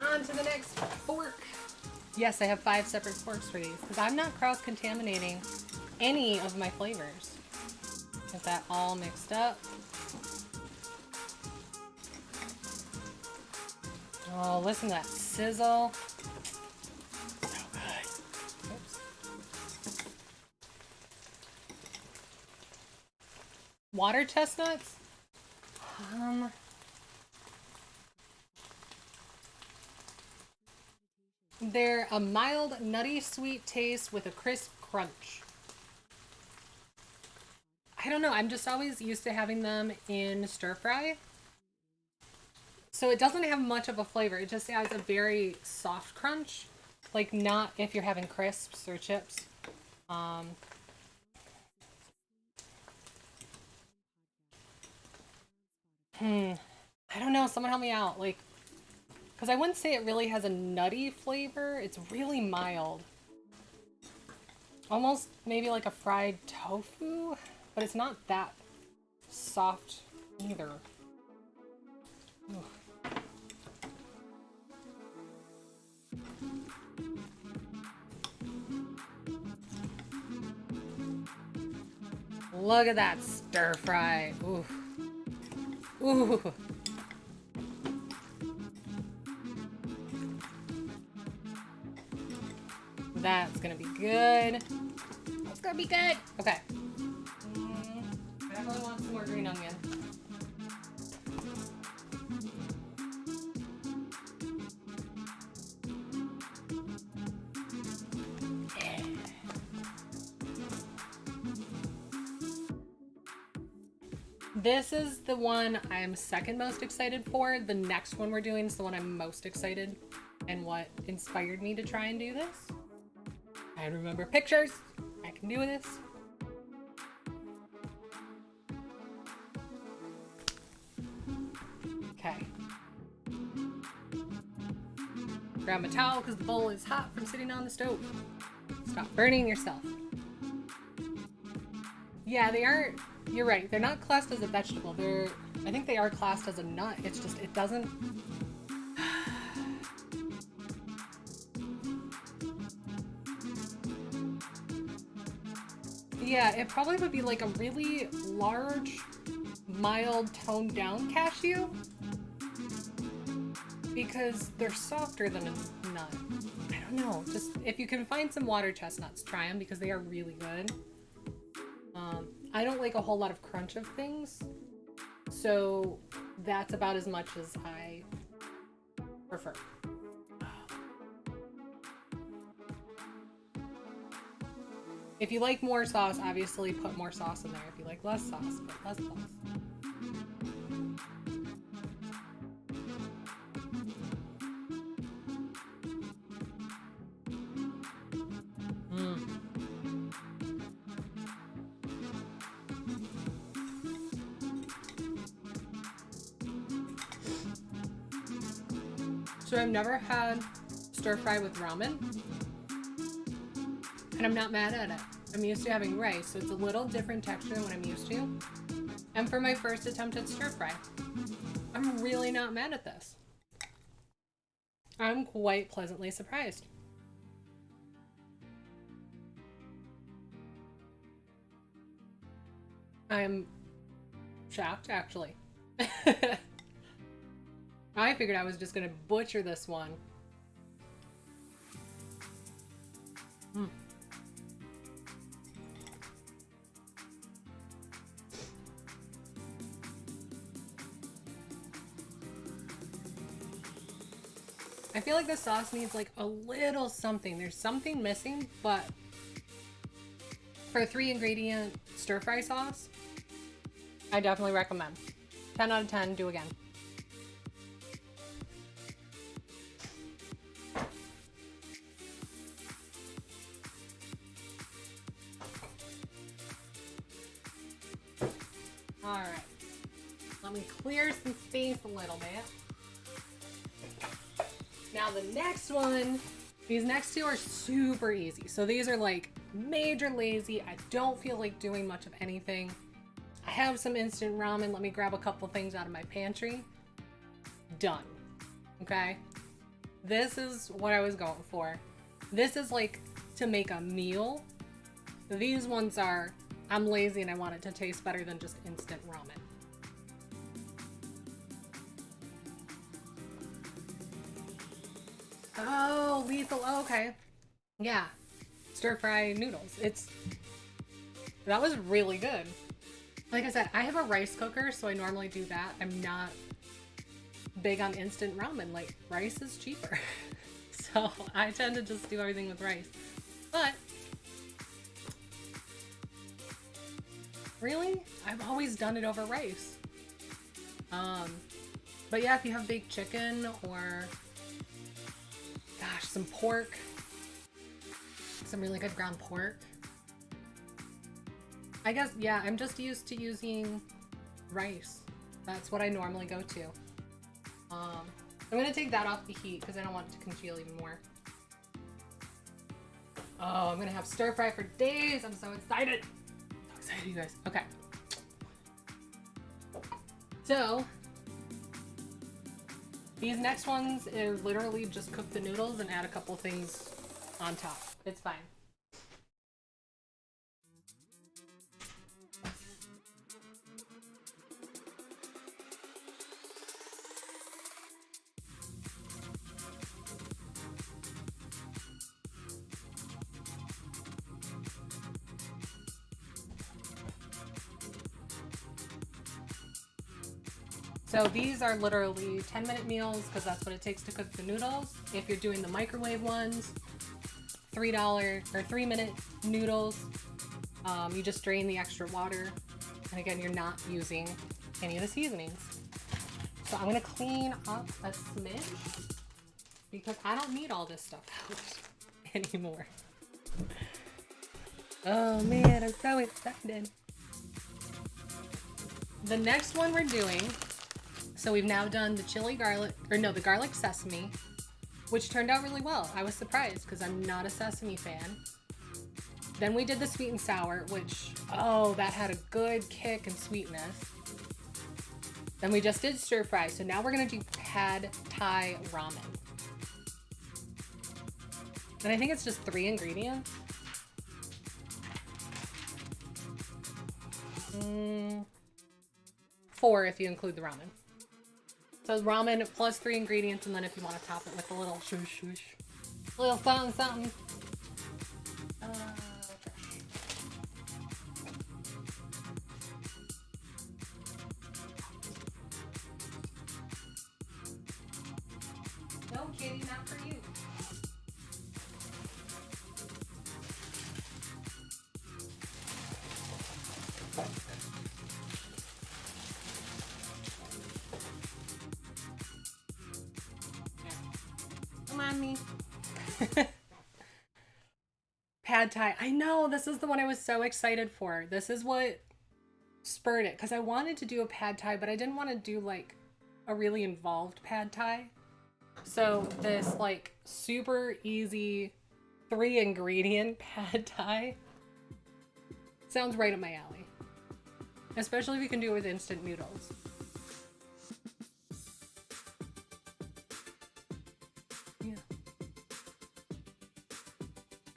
On to the next fork. Yes, I have 5 separate forks for these because I'm not cross-contaminating any of my flavors. Get that all mixed up. Oh, listen to that sizzle. So good. Oops. Water chestnuts? They're a mild, nutty, sweet taste with a crisp crunch. I don't know. I'm just always used to having them in stir fry. So it doesn't have much of a flavor. It just has a very soft crunch. Like not if you're having crisps or chips. I don't know. Someone help me out. Like, because I wouldn't say it really has a nutty flavor. It's really mild. Almost maybe like a fried tofu, but it's not that soft either. Ugh. Look at that stir fry. Ooh. Ooh. That's gonna be good. That's gonna be good. Okay. I definitely want some more green onion. This is the one I'm second most excited for. The next one we're doing is the one I'm most excited and what inspired me to try and do this. I remember pictures. I can do this. Okay. Grab my towel because the bowl is hot from sitting on the stove. Stop burning yourself. Yeah, they aren't. You're right. They're not classed as a vegetable. I think they are classed as a nut. It's just, it doesn't. Yeah, it probably would be like a really large, mild, toned down cashew. Because they're softer than a nut. I don't know. Just, if you can find some water chestnuts, try them because they are really good. I don't like a whole lot of crunch of things. So that's about as much as I prefer. If you like more sauce, obviously put more sauce in there. If you like less sauce, put less sauce. So I've never had stir fry with ramen, and I'm not mad at it. I'm used to having rice, so it's a little different texture than what I'm used to. And for my first attempt at stir fry, I'm really not mad at this. I'm quite pleasantly surprised. I'm shocked, actually. I figured I was just gonna butcher this one. I feel like the sauce needs like a little something. There's something missing, but for a 3-ingredient stir fry sauce, I definitely recommend. 10 out of 10, do again. Alright, let me clear some space a little bit. Now the next one, these next two are super easy. So these are like major lazy. I don't feel like doing much of anything. I have some instant ramen. Let me grab a couple things out of my pantry. Done. Okay. This is what I was going for. This is like to make a meal. These ones are, I'm lazy and I want it to taste better than just instant ramen. Oh, lethal. Oh, okay. Yeah. Stir fry noodles. That was really good. Like I said, I have a rice cooker, so I normally do that. I'm not big on instant ramen. Like, rice is cheaper. So I tend to just do everything with rice. But really, I've always done it over rice. But yeah, if you have baked chicken or gosh, some pork, some really good ground pork. I guess, yeah, I'm just used to using rice. That's what I normally go to. I'm gonna take that off the heat because I don't want it to congeal even more. Oh, I'm gonna have stir fry for days. I'm so excited. So excited, you guys. Okay. So, these next ones is literally just cook the noodles and add a couple things on top. It's fine. So these are literally 10-minute meals because that's what it takes to cook the noodles. If you're doing the microwave ones, $3 or 3-minute noodles, you just drain the extra water. And again, you're not using any of the seasonings. So I'm gonna clean up a smidge because I don't need all this stuff out anymore. Oh man, I'm so excited. The next one we're doing, so we've now done the chili garlic, or no, the garlic sesame, which turned out really well. I was surprised because I'm not a sesame fan. Then we did the sweet and sour, which, oh, that had a good kick and sweetness. Then we just did stir fry. So now we're gonna do pad thai ramen. And I think it's just 3 ingredients. 4 if you include the ramen. So ramen plus 3 ingredients, and then if you want to top it with a little shush, a little something, something. No, kitty, not for you. Come on, me. Pad Thai. I know, this is the one I was so excited for. This is what spurred it, because I wanted to do a Pad Thai, but I didn't want to do like a really involved Pad Thai. So this like super easy 3 ingredient Pad Thai sounds right up my alley. Especially if you can do it with instant noodles. Yeah.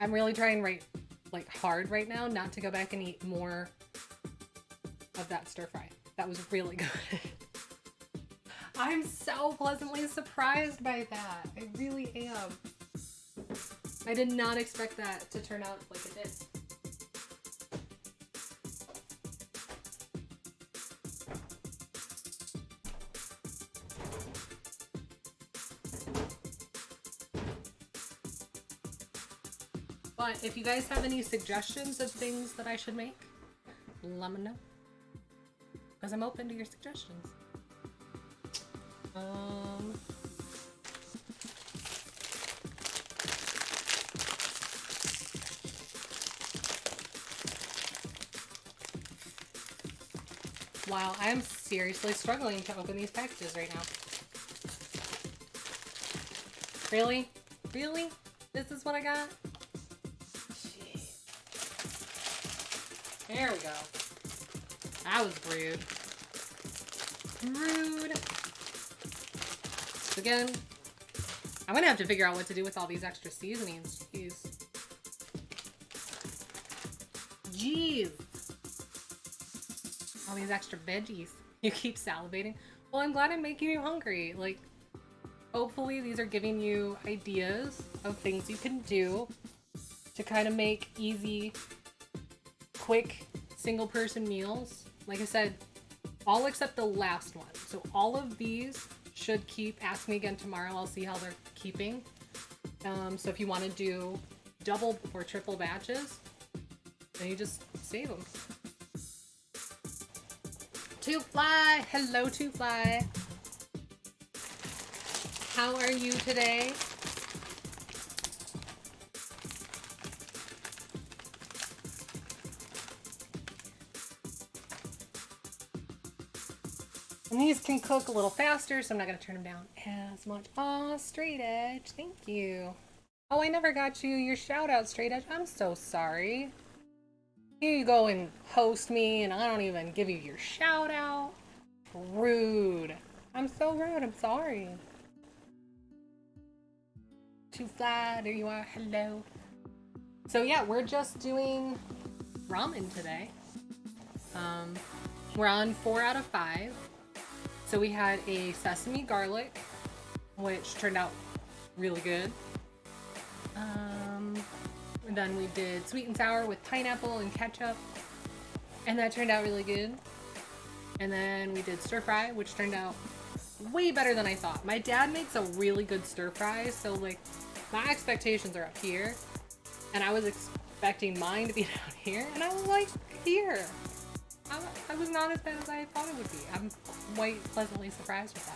I'm really trying hard right now not to go back and eat more of that stir fry. That was really good. I'm so pleasantly surprised by that. I really am. I did not expect that to turn out like it did. But if you guys have any suggestions of things that I should make, let me know. Because I'm open to your suggestions. Wow, I am seriously struggling to open these packages right now. Really? Really? This is what I got? Jeez. There we go. That was rude. Rude. Again, I'm gonna have to figure out what to do with all these extra seasonings. Jeez. Jeez. All these extra veggies. You keep salivating. Well, I'm glad I'm making you hungry. Like, hopefully these are giving you ideas of things you can do to kind of make easy, quick, single-person meals. Like I said, all except the last one. So all of these should keep. Ask me again tomorrow. I'll see how they're keeping. So if you want to do double or triple batches, then you just save them. Two Fly! Hello, Two Fly! How are you today? And these can cook a little faster, so I'm not going to turn them down as much. Aw, Straight Edge, thank you. Oh, I never got you your shout out, Straight Edge. I'm so sorry. Here you go and host me, and I don't even give you your shout out. Rude. I'm so rude, I'm sorry. Two Fly, there you are, hello. So yeah, we're just doing ramen today. We're on 4 out of 5. So we had a sesame garlic, which turned out really good. And then we did sweet and sour with pineapple and ketchup, and that turned out really good. And then we did stir fry, which turned out way better than I thought. My dad makes a really good stir fry, so like my expectations are up here, and I was expecting mine to be down here, and I was like, here. I was not as bad as I thought it would be. I'm quite pleasantly surprised with that.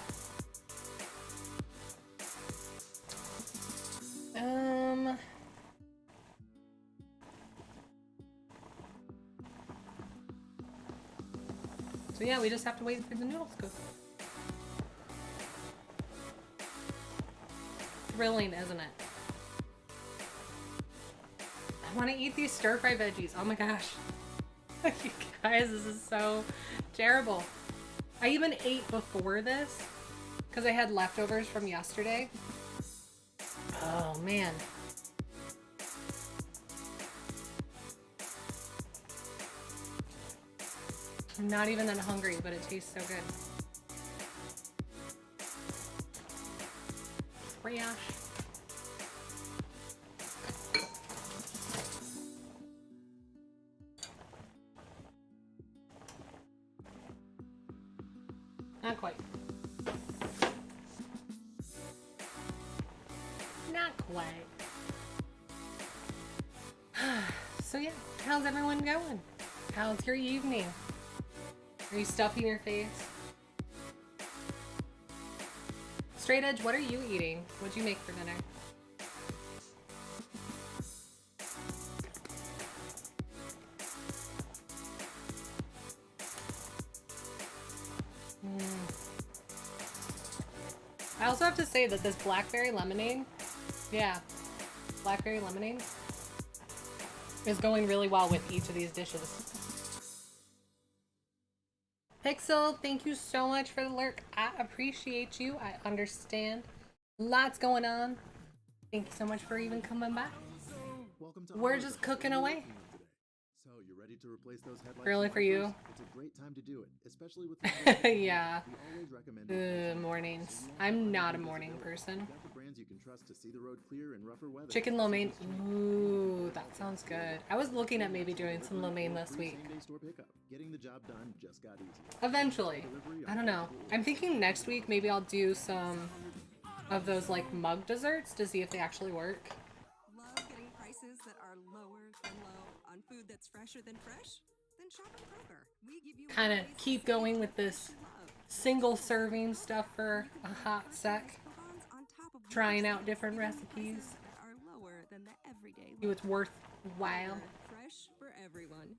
So yeah, we just have to wait for the noodles to cook. Thrilling, isn't it? I want to eat these stir-fry veggies. Oh my gosh. You guys, this is so terrible. I even ate before this because I had leftovers from yesterday. Oh man. I'm not even that hungry, but it tastes so good. Trash. Not quite. Not quite. So yeah, how's everyone going? How's your evening? Are you stuffing your face? Straight Edge, what are you eating? What'd you make for dinner? I also have to say that this blackberry lemonade, blackberry lemonade is going really well with each of these dishes. Pixel, thank you so much for the lurk. I appreciate you. I understand. Lots going on. Thank you so much for even coming by. We're just cooking away. So you ready to replace those headlights? Really for you? It's a great time to do it, especially with yeah. We always recommend Mornings. I'm not a morning person. got the brands you can trust to see the road clear in rougher weather. Chicken lo mein. Ooh, that sounds good. I was looking at maybe doing some lo mein this week. Same-day store pickup. Getting the job done just got easier. Eventually. I don't know. I'm thinking next week maybe I'll do some of those like mug desserts to see if they actually work. Love getting prices that are lower than low on food that's fresher than fresh? Then shop at GOgh. We give you Kind of keep going with this single serving stuff for a hot sec. Trying out different recipes. Are lower than the everyday See what's worthwhile. fresh for everyone.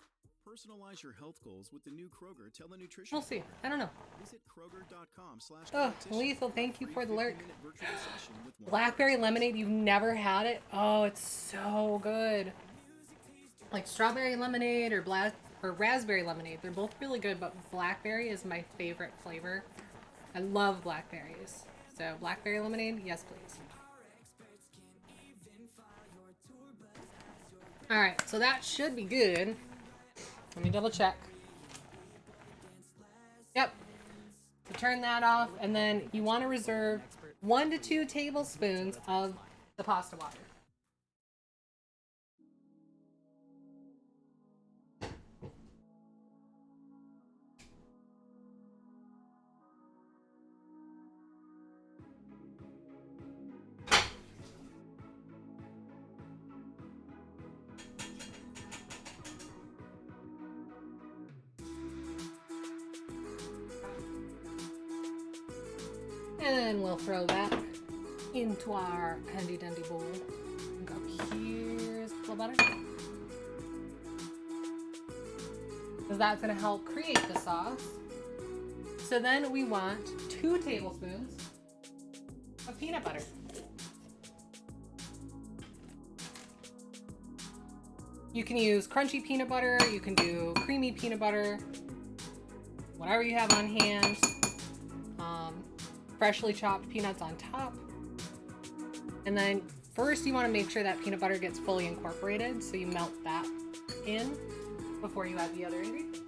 Personalize your health goals with the new Kroger telenutrition. We'll see. I don't know. Visit Kroger.com/. Oh, Lethal, thank you for the lurk. 15-minute virtual session with one Blackberry lemonade, you've never had it? Oh, it's so good. Like strawberry lemonade or raspberry lemonade. They're both really good, but blackberry is my favorite flavor. I love blackberries. So blackberry lemonade, yes please. Alright, so that should be good. Let me double check. Yep. So turn that off, and then you want to reserve 1 to 2 tablespoons of the pasta water. And then we'll throw that into our handy dandy bowl. And go, here's a little butter. Because that's going to help create the sauce. So then we want 2 tablespoons of peanut butter. You can use crunchy peanut butter, you can do creamy peanut butter, whatever you have on hand. Freshly chopped peanuts on top. And then first you want to make sure that peanut butter gets fully incorporated, so you melt that in before you add the other ingredients.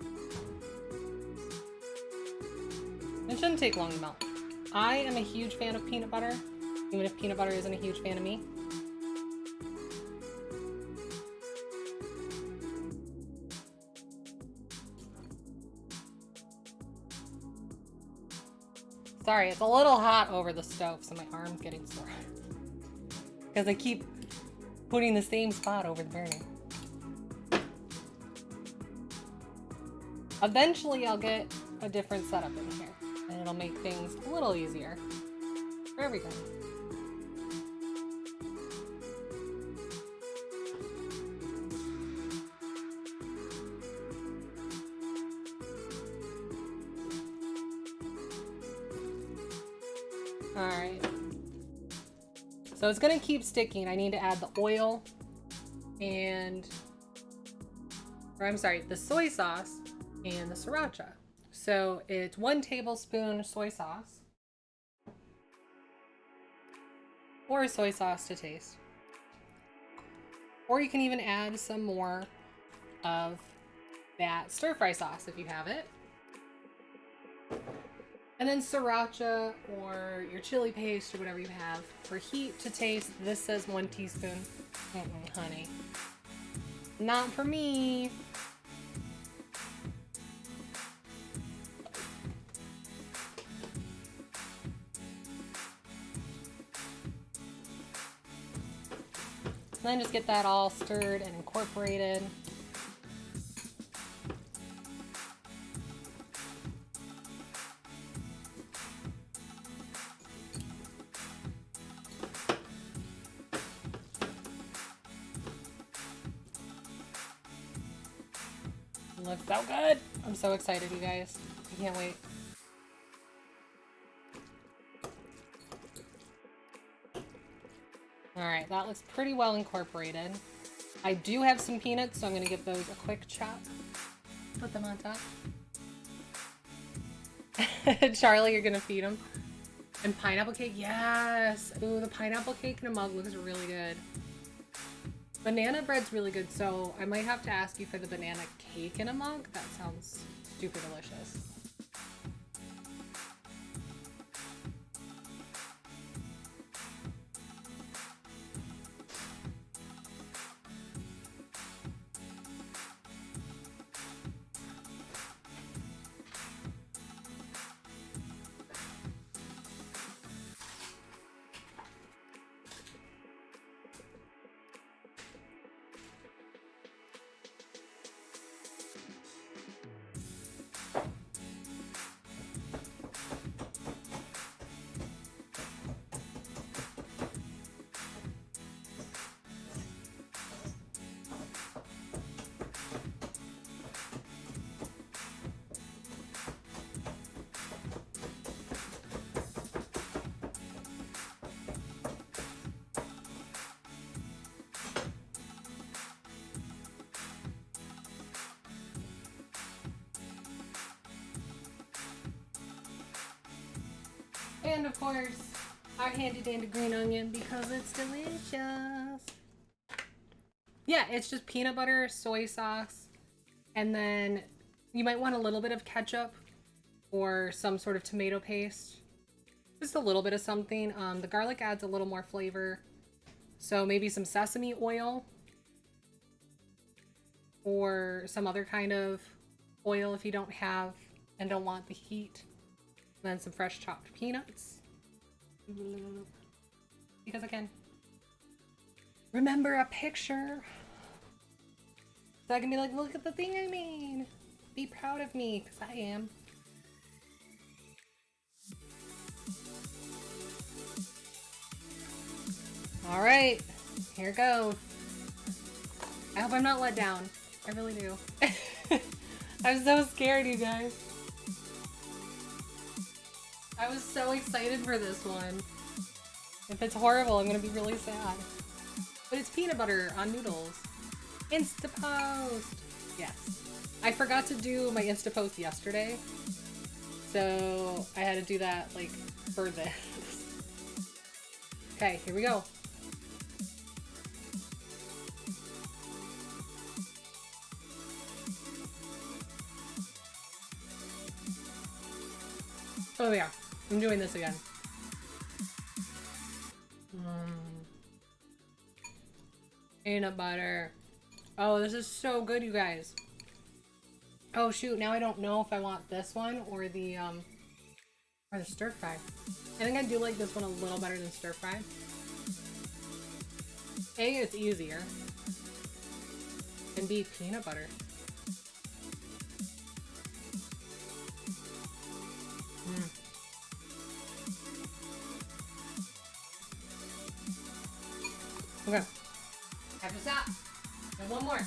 It shouldn't take long to melt. I am a huge fan of peanut butter, even if peanut butter isn't a huge fan of me. Sorry, it's a little hot over the stove, so my arm's getting sore. Because I keep putting the same spot over the burner. Eventually, I'll get a different setup in here, and it'll make things a little easier for everything. Alright. So it's going to keep sticking. I need to add the oil and... the soy sauce and the sriracha. So it's 1 tablespoon soy sauce. Or soy sauce to taste. Or you can even add some more of that stir-fry sauce if you have it. And then sriracha or your chili paste or whatever you have. For heat to taste, this says 1 teaspoon. Honey. Not for me. And then just get that all stirred and incorporated. Looks so good. I'm so excited, you guys. I can't wait. Alright, that looks pretty well incorporated. I do have some peanuts, so I'm going to give those a quick chop. Put them on top. Charlie, you're going to feed them. And pineapple cake, yes! Ooh, the pineapple cake in a mug looks really good. Banana bread's really good, so I might have to ask you for the banana cake in a mug. That sounds super delicious. And of course, our handy dandy green onion because it's delicious. Yeah, it's just peanut butter, soy sauce, and then you might want a little bit of ketchup or some sort of tomato paste. Just a little bit of something. The garlic adds a little more flavor. So maybe some sesame oil or some other kind of oil if you don't have and don't want the heat. And then some fresh chopped peanuts. Because I can. Remember a picture. So I can be like, look at the thing I made. Be proud of me, because I am. Alright, here goes. I hope I'm not let down. I really do. I'm so scared, you guys. I was so excited for this one. If it's horrible, I'm gonna be really sad. But it's peanut butter on noodles. Instapost! Yes. I forgot to do my Instapost yesterday. So I had to do that, like, for this. Okay, here we go. Oh yeah, I'm doing this again. Peanut butter. Oh, this is so good, you guys. Oh shoot, now I don't know if I want this one or the stir fry. I think I do like this one a little better than stir fry. A, it's easier. And B, peanut butter. Okay. Have to stop. And one more.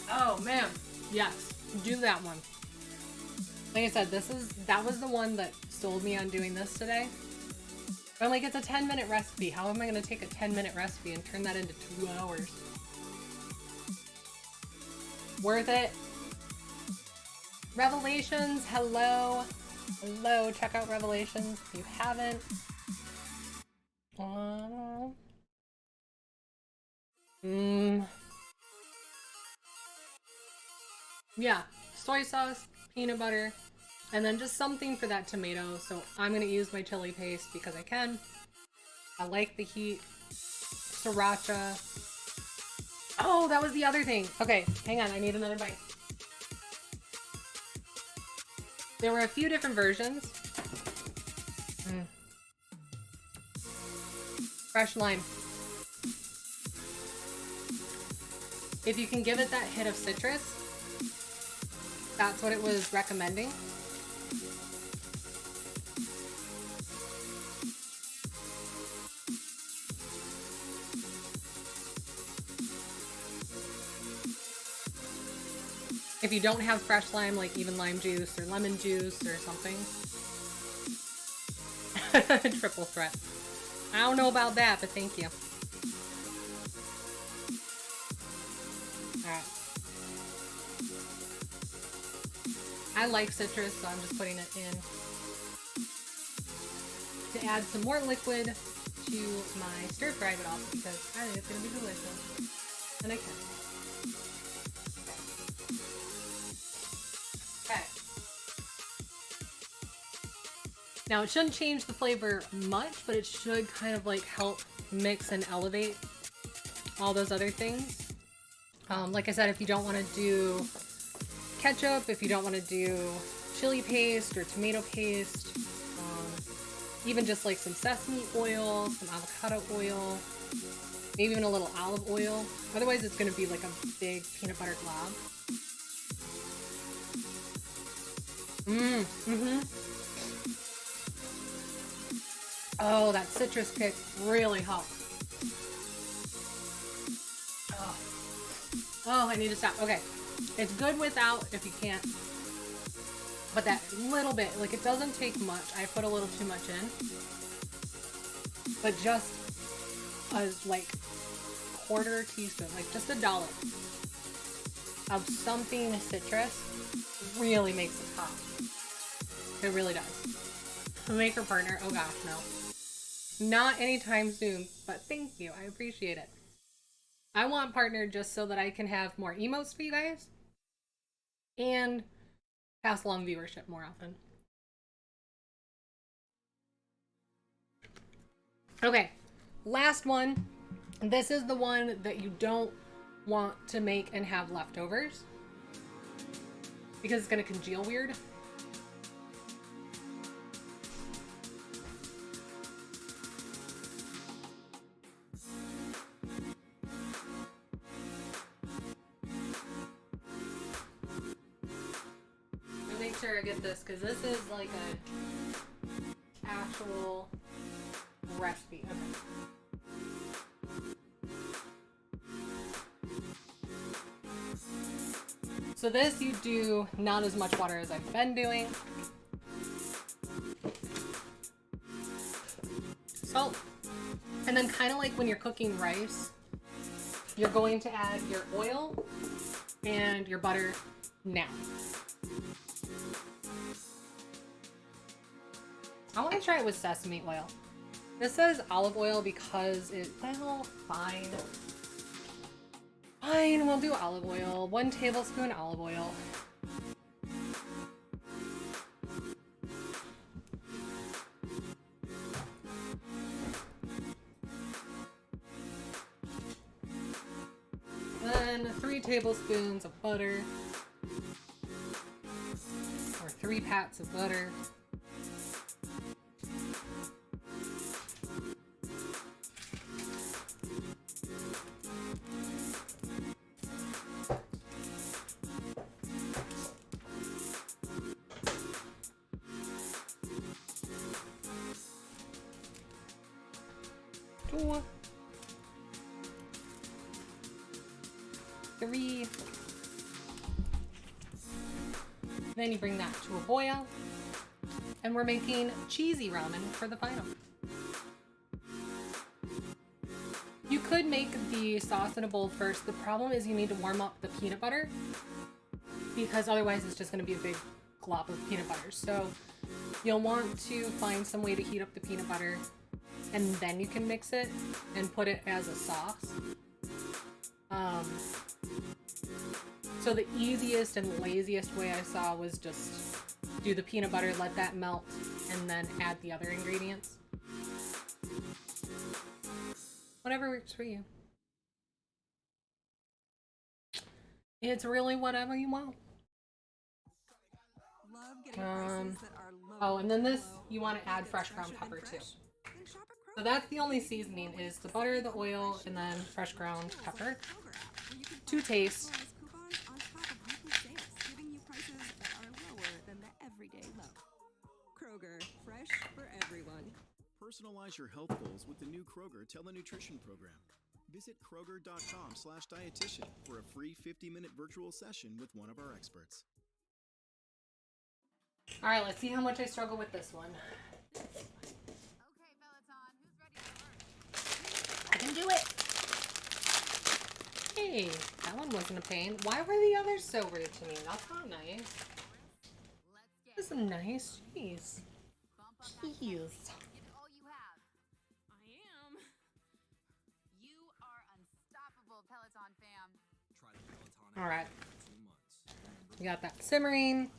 Oh man. Yes. Do that one. Like I said, that was the one that sold me on doing this today. But I'm like, it's a 10-minute recipe. How am I gonna take a 10-minute recipe and turn that into 2 hours? Worth it. Revelations, hello. Hello, check out Revelations if you haven't. Yeah, soy sauce, peanut butter, and then just something for that tomato. So I'm gonna use my chili paste because I can. I like the heat. Sriracha. Oh, that was the other thing. Okay, hang on, I need another bite. There were a few different versions. Fresh lime. If you can give it that hit of citrus, that's what it was recommending. If you don't have fresh lime, like even lime juice or lemon juice or something. Triple threat. I don't know about that, but thank you. Alright. I like citrus, so I'm just putting it in to add some more liquid to my stir fry, but also because I think it's going to be delicious. And I can. Okay. Now it shouldn't change the flavor much, but it should kind of like help mix and elevate all those other things. Like I said, if you don't want to do ketchup, if you don't want to do chili paste or tomato paste, even just like some sesame oil, some avocado oil, maybe even a little olive oil. Otherwise it's going to be like a big peanut butter glob. Oh, that citrus kick really helps. Oh, I need to stop. Okay. It's good without if you can't. But that little bit, like it doesn't take much. I put a little too much in. But just a like quarter teaspoon, like just a dollop of something citrus really makes it pop. It really does. Maker partner. Oh gosh, no. Not anytime soon, but thank you. I appreciate it. I want partner just so that I can have more emotes for you guys and pass along viewership more often. Okay, last one. This is the one that you don't want to make and have leftovers because it's going to congeal weird. I'll make sure I get this because this is like a actual recipe. Okay. So this you do not as much water as I've been doing. Salt. And then kind of like when you're cooking rice, you're going to add your oil and your butter now. I want to try it with sesame oil. This says olive oil because it, well, fine. Fine, we'll do olive oil. 1 tablespoon olive oil. Then 3 tablespoons of butter. Or 3 pats of butter. Two, 3. Then you bring that to a boil. And we're making cheesy ramen for the final. You could make the sauce in a bowl first. The problem is you need to warm up the peanut butter because otherwise it's just going to be a big glop of peanut butter. So you'll want to find some way to heat up the peanut butter and then you can mix it and put it as a sauce. So the easiest and laziest way I saw was just do the peanut butter, let that melt, and then add the other ingredients. Whatever works for you. It's really whatever you want. Oh, and then this, you want to add fresh ground pepper too. So that's the only seasoning is the butter, the oil, and then fresh ground pepper to taste. Kroger, fresh for everyone. Personalize your health goals with the new Kroger telenutrition program. Visit Kroger.com/dietitian for a free 50-minute virtual session with one of our experts. All right, let's see how much I struggle with this one. Okay, Peloton, who's ready to learn? I can do it. Hey, that one wasn't a pain. Why were the others so rude to me? That's not nice. This is nice. Jeez. Jeez. Give it all you have. I am. You are unstoppable, Peloton fam. Try the Peloton All right. for 2 months. We got that simmering.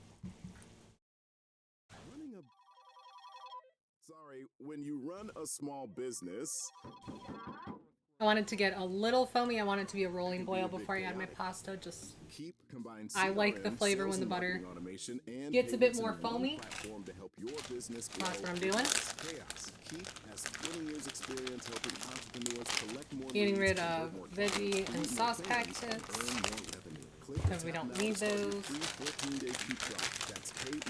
Sorry, when you run a small business, I want it to get a little foamy. I want it to be a rolling boil before I add my pasta. Just keep combined I like the CRM, flavor sales when the and butter marketing automation, and gets a bit payments in more one foamy. platform to help your business grow That's what I'm doing. chaos. Keep has 20 years experience helping entrepreneurs collect more Getting leads, rid convert of more veggie traffic, and create more sauce payments, and packets earn more revenue. Click because the we tab don't now need to start your those. free 14-day keep trial. That's KEAP.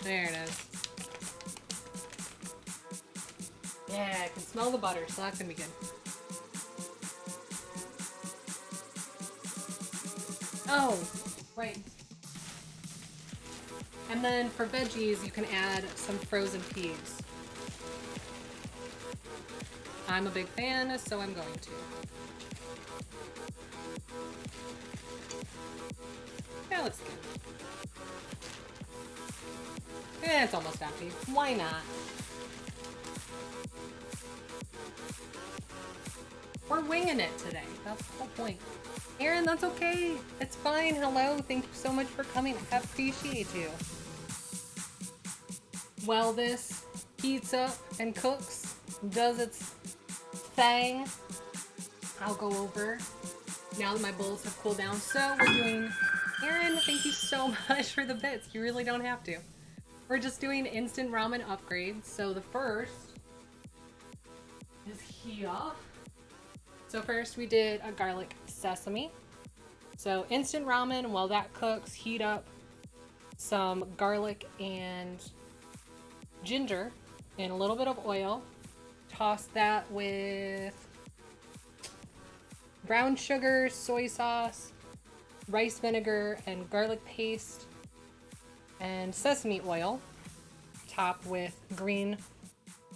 There it is. Yeah, I can smell the butter, so that's gonna be good. Oh, right. And then for veggies, you can add some frozen peas. I'm a big fan, so I'm going to. That looks good. It's almost empty. Why not? We're winging it today. That's the whole point. Aaron, that's okay. It's fine. Hello. Thank you so much for coming. I appreciate you. While this heats up and cooks, does its thing, I'll go over now that my bowls have cooled down. So we're doing, Aaron, thank you so much for the bits. You really don't have to. We're just doing instant ramen upgrades. So the first is here. So first we did a garlic sesame. So instant ramen, while that cooks, heat up some garlic and ginger and a little bit of oil. Toss that with brown sugar, soy sauce, rice vinegar, and garlic paste, and sesame oil. Top with green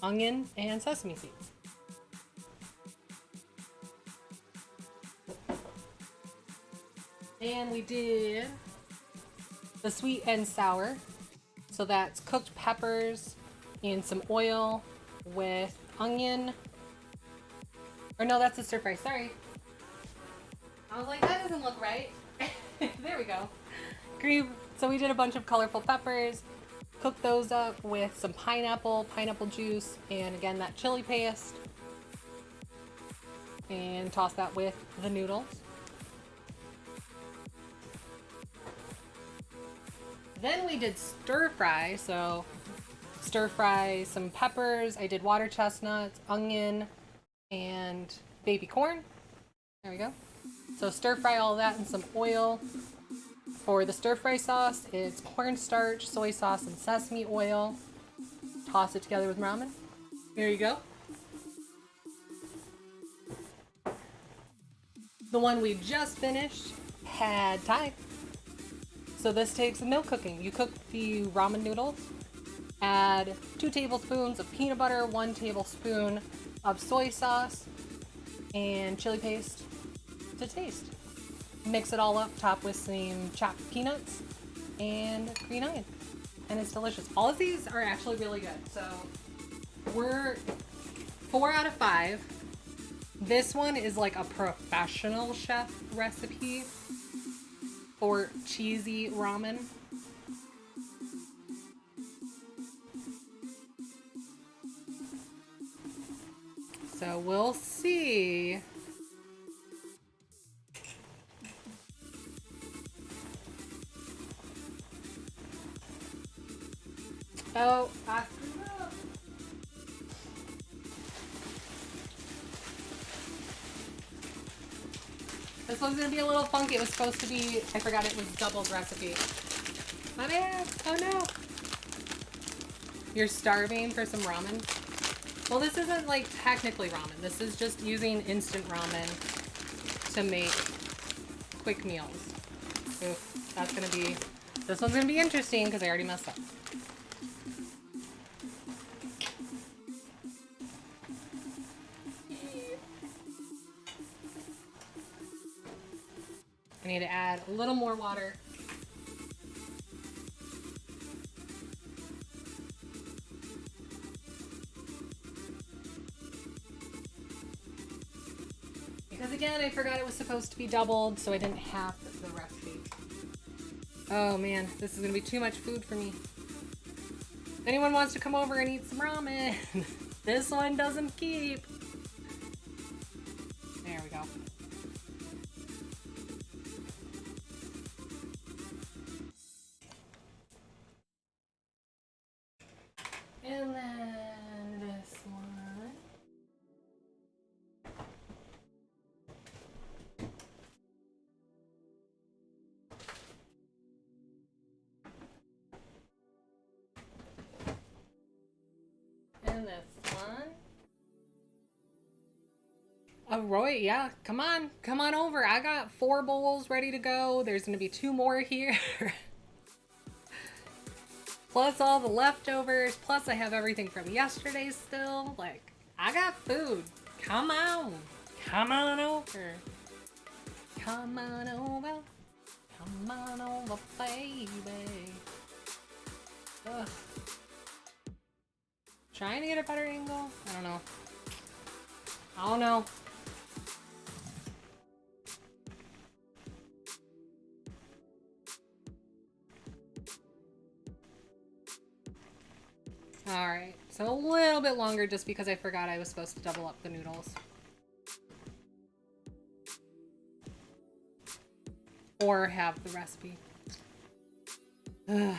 onion and sesame seeds. And we did the sweet and sour. So that's cooked peppers and some oil with onion. Or no, that's a stir fry. Sorry. I was like, that doesn't look right. There we go. Green. So we did a bunch of colorful peppers. Cooked those up with some pineapple juice, and again that chili paste. And toss that with the noodles. Then we did stir fry, so stir fry some peppers. I did water chestnuts, onion, and baby corn. There we go. So stir fry all that in some oil. For the stir fry sauce, it's cornstarch, soy sauce, and sesame oil. Toss it together with ramen. Here you go. The one we just finished had Thai. So this takes milk cooking. You cook the ramen noodles, add 2 tablespoons of peanut butter, 1 tablespoon of soy sauce, and chili paste to taste. Mix it all up, top with some chopped peanuts and green onion. And it's delicious. All of these are actually really good. So we're 4 out of 5. This one is like a professional chef recipe for cheesy ramen. So we'll see. Oh, I screwed up. This one's gonna be a little funky. It was supposed to be, I forgot it was doubled recipe. My bad. Oh no. You're starving for some ramen? Well, this isn't like technically ramen. This is just using instant ramen to make quick meals. Oof, that's gonna be, this one's gonna be interesting because I already messed up. I need to add a little more water. Because again, I forgot it was supposed to be doubled, so I didn't have the recipe. Oh man, this is gonna be too much food for me. If anyone wants to come over and eat some ramen, this one doesn't keep. There we go. And then this one. And this one. Oh, Roy, yeah, come on over. I got 4 bowls ready to go. There's gonna be 2 more here. Plus all the leftovers, plus I have everything from yesterday still. Like, I got food. Come on. Come on over. Come on over. Come on over, baby. Ugh. Trying to get a better angle? I don't know. I don't know. Alright, so a little bit longer just because I forgot I was supposed to double up the noodles. Or have the recipe. Ugh.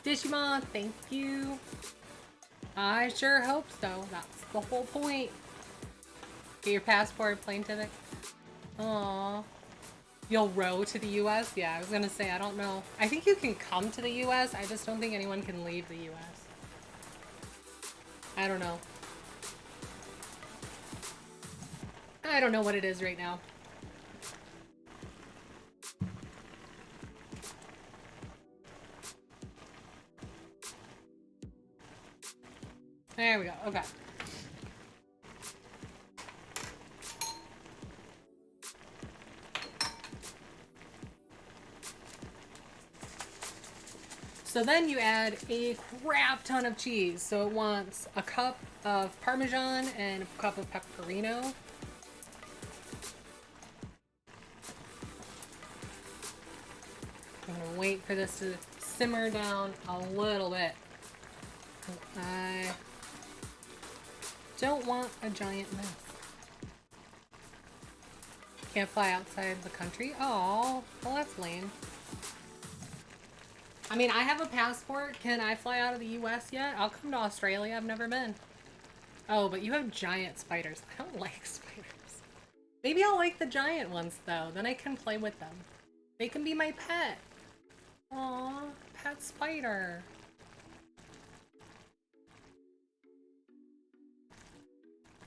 Dishima, thank you. I sure hope so. That's the whole point. Get your passport, plane ticket. Aww. You'll row to the US? Yeah, I was gonna say, I don't know. I think you can come to the US. I just don't think anyone can leave the US. I don't know. I don't know what it is right now. There we go. Okay. So then you add a crap ton of cheese. So it wants a cup of Parmesan and a cup of Pecorino. I'm gonna wait for this to simmer down a little bit. I don't want a giant mess. Can't fly outside the country? Oh, well that's lame. I mean, I have a passport. Can I fly out of the US yet? I'll come to Australia. I've never been. Oh, but you have giant spiders. I don't like spiders. Maybe I'll like the giant ones, though. Then I can play with them. They can be my pet. Aww, pet spider.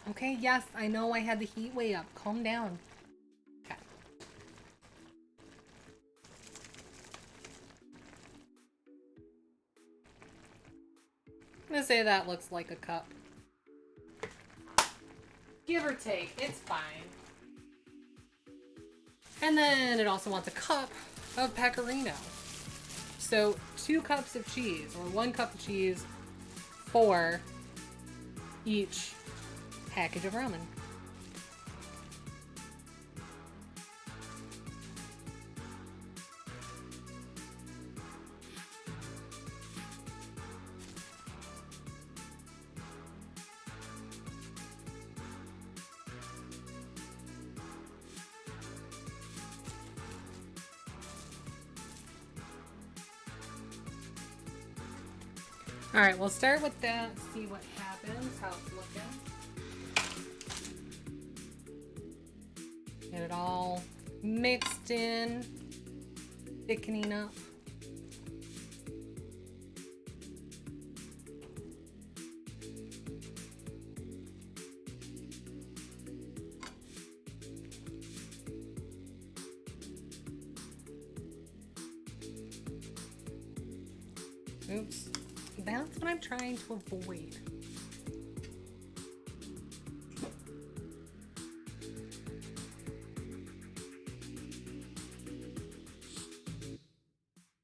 Okay, yes, I know I had the heat way up. Calm down. Okay. I'm gonna say that looks like a cup. Give or take, it's fine. And then it also wants a cup of Pecorino. So 2 cups of cheese, or 1 cup of cheese for each package of ramen. Alright, we'll start with that, see what happens, how it's looking. Get it all mixed in, thickening up. Oops. That's what I'm trying to avoid.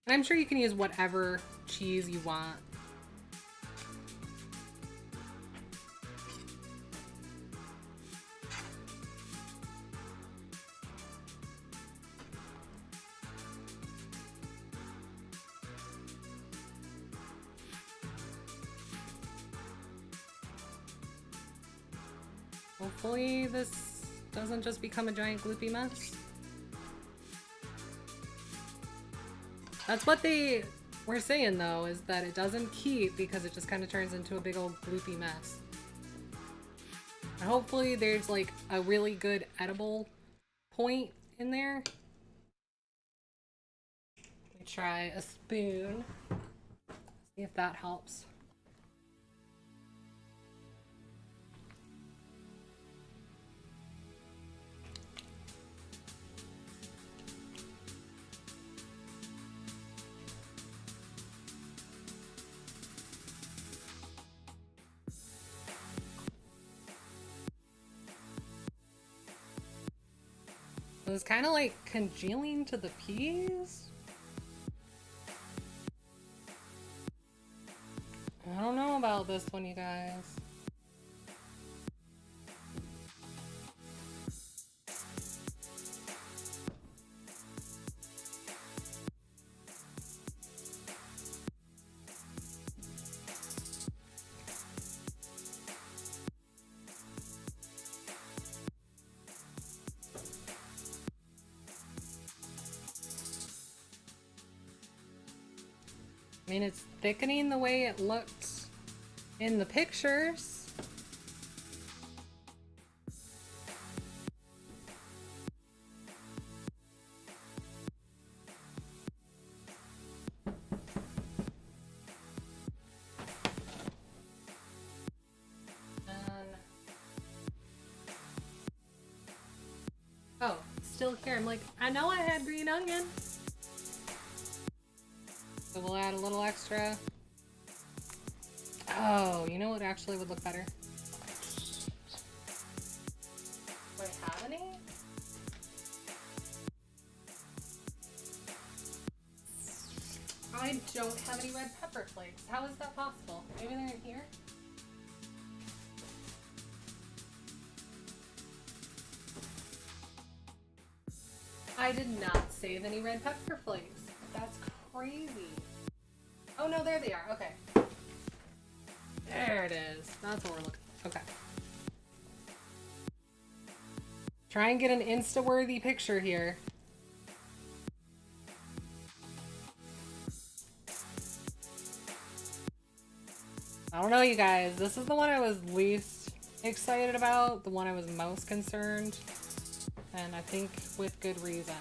And I'm sure you can use whatever cheese you want. Hopefully this doesn't just become a giant gloopy mess. That's what they were saying though, is that it doesn't keep because it just kind of turns into a big old gloopy mess. And hopefully there's like a really good edible point in there. Let me try a spoon. See if that helps. it's kind of like congealing to the peas. I don't know about this one, you guys. I mean, it's thickening the way it looked in the pictures. Oh, still here. I'm like, I know I had green onion. So we'll add a little extra. Oh, you know what actually would look better? Do I have any? I don't have any red pepper flakes. How is that possible? Maybe they're in here? I did not save any red pepper flakes. That's crazy. Oh no, there they are. Okay. There it is. That's what we're looking for. Okay. Try and get an Insta-worthy picture here. I don't know, you guys. This is the one I was least excited about. The one I was most concerned. And I think with good reason.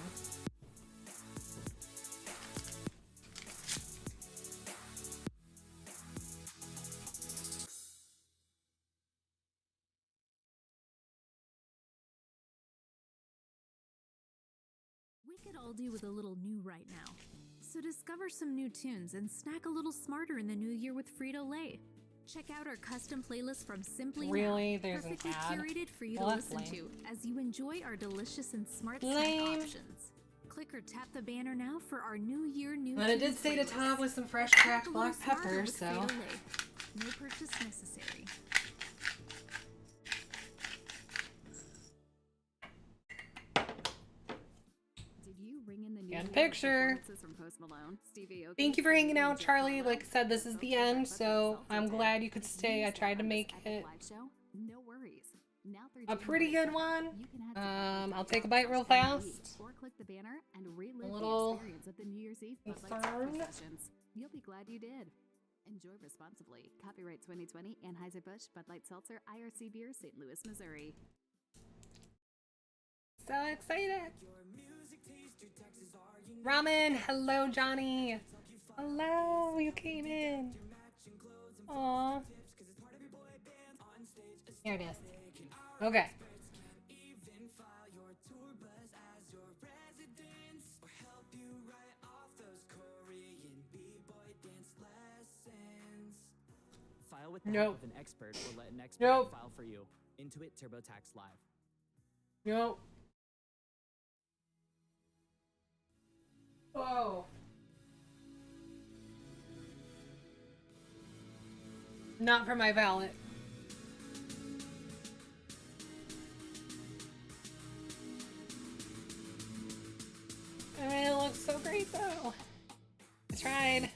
We could all do with a little new right now. So discover some new tunes and snack a little smarter in the new year with Frito-Lay. Check out our custom playlist from Simply Really? Now, There's an perfectly ad? curated for you Well, to that's listen lame. to as you enjoy our delicious and smart Lame. snack options. Click or tap the banner now for our New Year New But it did Tunes say to playlist. top with some fresh Snack cracked a little black smarter pepper, with so. Frito-Lay. No purchase necessary. Did you ring in the Good new picture. performances from Post Malone, Stevie Aoki, Thank you for hanging out, J. Charlie. Cole, Like I said, this is the end, so I'm glad you could stay. I tried to make it live show? No worries. Now through a pretty January good one. 2nd, you can head to I'll take a bite real fast. or click the banner and relive A the little experience of the New Year's Eve Bud Light concerned. seltzer sessions. You'll be glad you did. Enjoy responsibly. Copyright 2020 Anheuser-Busch Bud Light Seltzer IRC Beer, St. Louis, Missouri. So excited. Ramen, hello, Johnny. Hello, you came in. Aw. Here it is. Okay. File with the Nope. help of an expert or let an expert Nope. file for you. Intuit TurboTax Live. Nope. Whoa. Not for my ballot. I mean, it looks so great though. I tried.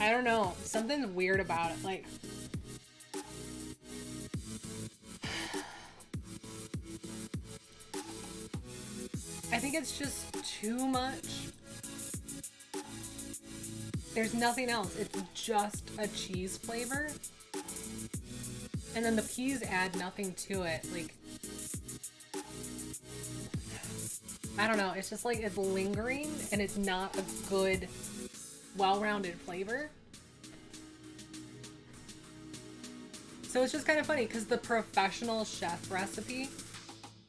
I don't know. Something's weird about it. Like, I think it's just too much. There's nothing else. It's just a cheese flavor. And then the peas add nothing to it. Like, I don't know. It's just like it's lingering and it's not a good, well-rounded flavor. So it's just kind of funny because the professional chef recipe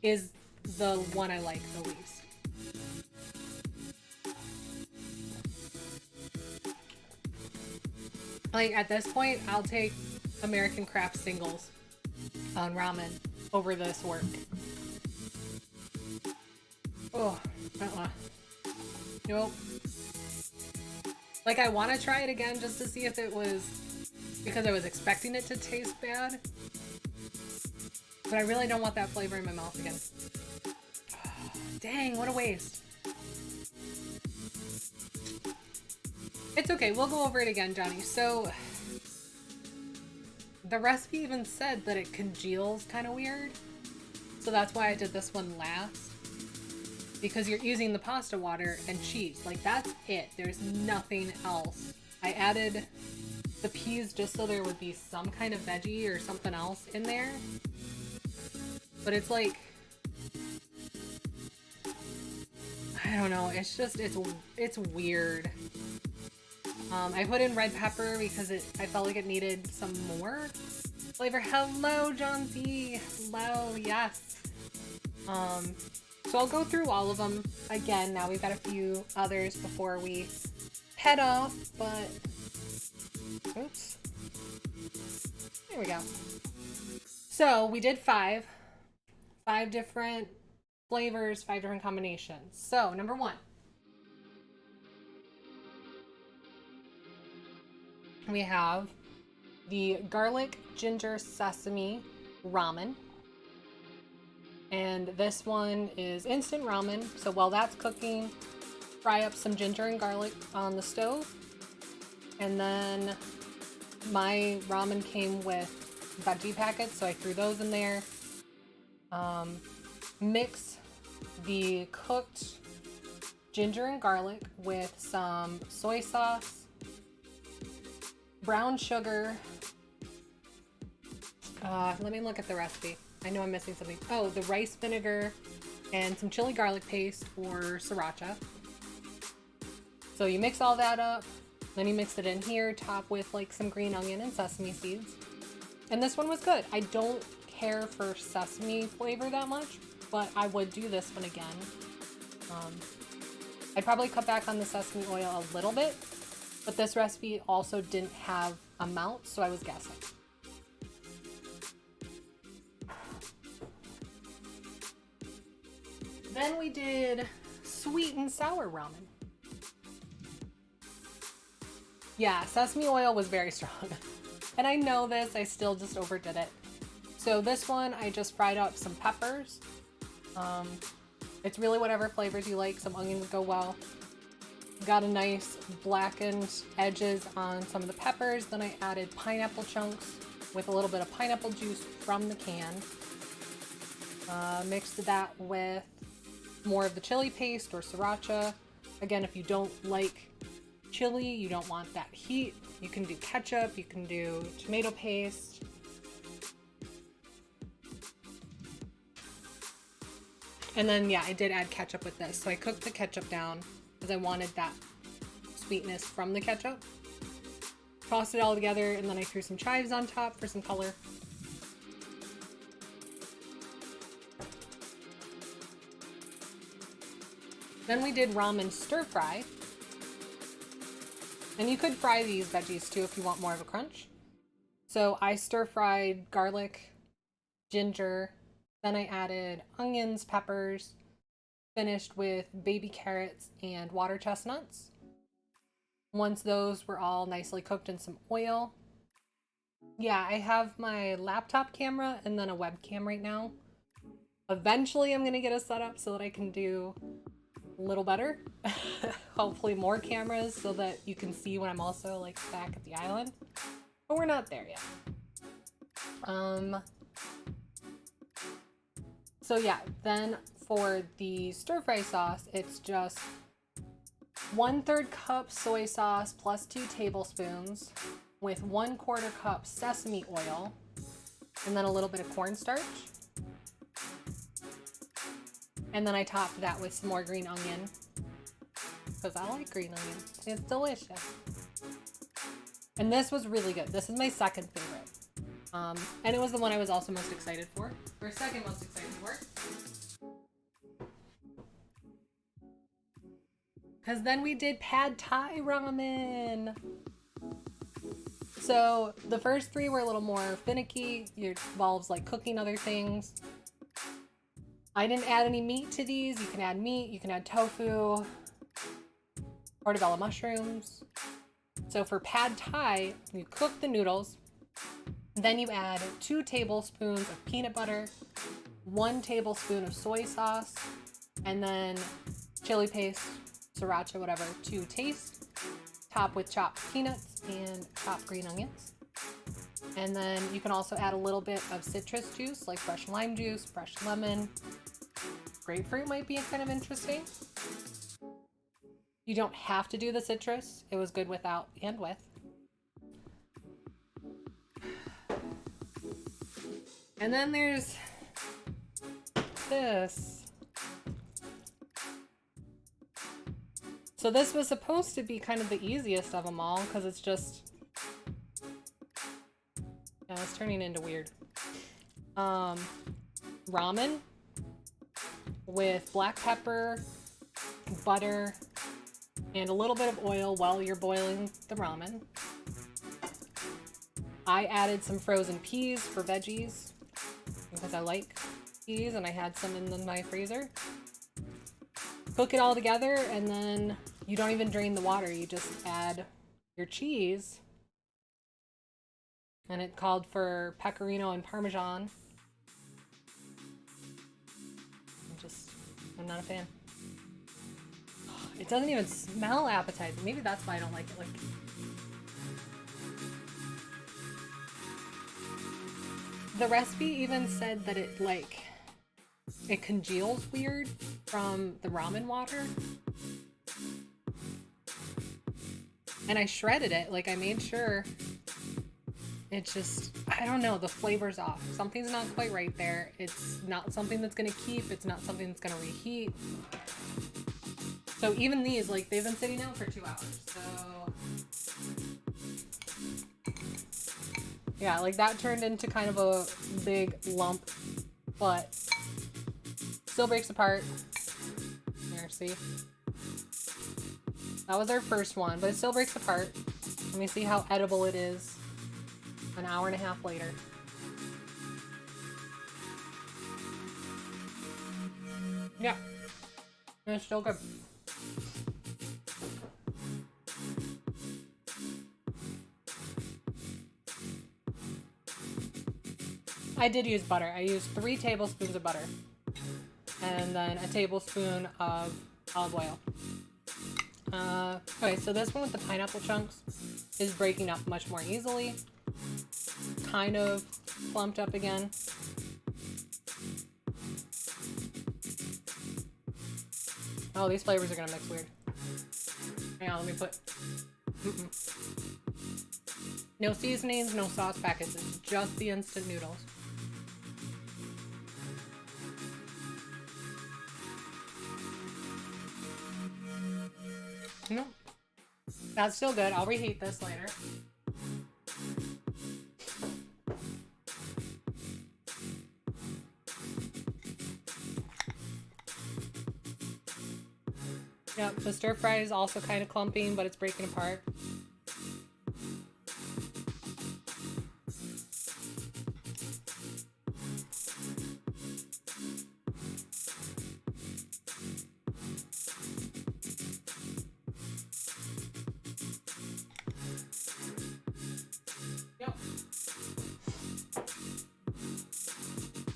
is the one I like the least. Like, at this point, I'll take American Craft singles on ramen over this work. Oh, nope. Like, I want to try it again just to see if it was because I was expecting it to taste bad. But I really don't want that flavor in my mouth again. Oh, dang, what a waste. It's okay, we'll go over it again, Johnny. So, the recipe even said that it congeals kind of weird. So that's why I did this one last. Because you're using the pasta water and cheese. Like, that's it. There's nothing else. I added the peas just so there would be some kind of veggie or something else in there. But it's like, I don't know. It's just, it's weird. I put in red pepper because I felt like it needed some more flavor. Hello, John Z. Hello, yes. So I'll go through all of them again. Now we've got a few others before we head off, but oops. There we go. So we did five different flavors, 5 different combinations. So number 1. We have the garlic ginger sesame ramen. And this one is instant ramen. So while that's cooking, fry up some ginger and garlic on the stove. And then my ramen came with veggie packets, so I threw those in there. Mix the cooked ginger and garlic with some soy sauce, brown sugar. Let me look at the recipe. I know I'm missing something. Oh, the rice vinegar and some chili garlic paste or sriracha. So you mix all that up, then you mix it in here, top with like some green onion and sesame seeds. And this one was good. I don't care for sesame flavor that much, but I would do this one again. I'd probably cut back on the sesame oil a little bit, but this recipe also didn't have amounts, so I was guessing. Then we did sweet and sour ramen. Yeah, sesame oil was very strong. And I know this, I still just overdid it. So this one, I just fried up some peppers. It's really whatever flavors you like. Some onions go well. Got a nice blackened edges on some of the peppers. Then I added pineapple chunks with a little bit of pineapple juice from the can. Mixed that with more of the chili paste or sriracha. Again, if you don't like chili, you don't want that heat, you can do ketchup, you can do tomato paste. And then, yeah, I did add ketchup with this. So I cooked the ketchup down because I wanted that sweetness from the ketchup. Tossed it all together, and then I threw some chives on top for some color. Then we did ramen stir fry. And you could fry these veggies too if you want more of a crunch. So I stir fried garlic, ginger, then I added onions, peppers, finished with baby carrots and water chestnuts. Once those were all nicely cooked in some oil. Yeah, I have my laptop camera and then a webcam right now. Eventually I'm gonna get a setup so that I can do a little better. Hopefully more cameras so that you can see when I'm also like back at the island. But we're not there yet. So yeah, then for the stir fry sauce, it's just 1/3 cup soy sauce plus 2 tablespoons with 1/4 cup sesame oil and then a little bit of cornstarch. And then I topped that with some more green onion because I like green onion. It's delicious. And this was really good. This is my second favorite. And it was the one I was also most excited for. Or second most excited for. Because then we did pad thai ramen. So the first three were a little more finicky. It involves like cooking other things. I didn't add any meat to these. You can add meat, you can add tofu, portobello mushrooms. So for pad thai, you cook the noodles, then you add 2 tablespoons of peanut butter, 1 tablespoon of soy sauce, and then chili paste, sriracha, whatever, to taste. Top with chopped peanuts and chopped green onions. And then you can also add a little bit of citrus juice, like fresh lime juice, fresh lemon. Grapefruit might be kind of interesting. You don't have to do the citrus. It was good without and with. And then there's this. So this was supposed to be kind of the easiest of them all because it's just... Yeah, it's turning into weird. Ramen with black pepper, butter, and a little bit of oil while you're boiling the ramen. I added some frozen peas for veggies because I like peas and I had some in my freezer. Cook it all together and then you don't even drain the water. You just add your cheese. And it called for pecorino and parmesan. I'm not a fan. It doesn't even smell appetizing. Maybe that's why I don't like it. Like, the recipe even said that it it congeals weird from the ramen water. And I shredded it. Like, I made sure. It's just, I don't know, the flavor's off. Something's not quite right there. It's not something that's gonna keep. It's not something that's gonna reheat. So even these, like, they've been sitting out for 2 hours. So yeah, like that turned into kind of a big lump, but still breaks apart. There, see? That was our first one, but it still breaks apart. Let me see how edible it is an hour and a half later. Yeah, and it's still good. I did use butter. I used 3 tablespoons of butter and then a tablespoon of olive oil. Okay, so this one with the pineapple chunks is breaking up much more easily. Kind of clumped up again. Oh, these flavors are gonna mix weird. Hang on, let me put... No seasonings, no sauce packets. It's just the instant noodles. No. That's still good. I'll reheat this later. Yep, the stir fry is also kind of clumping, but it's breaking apart. Yep.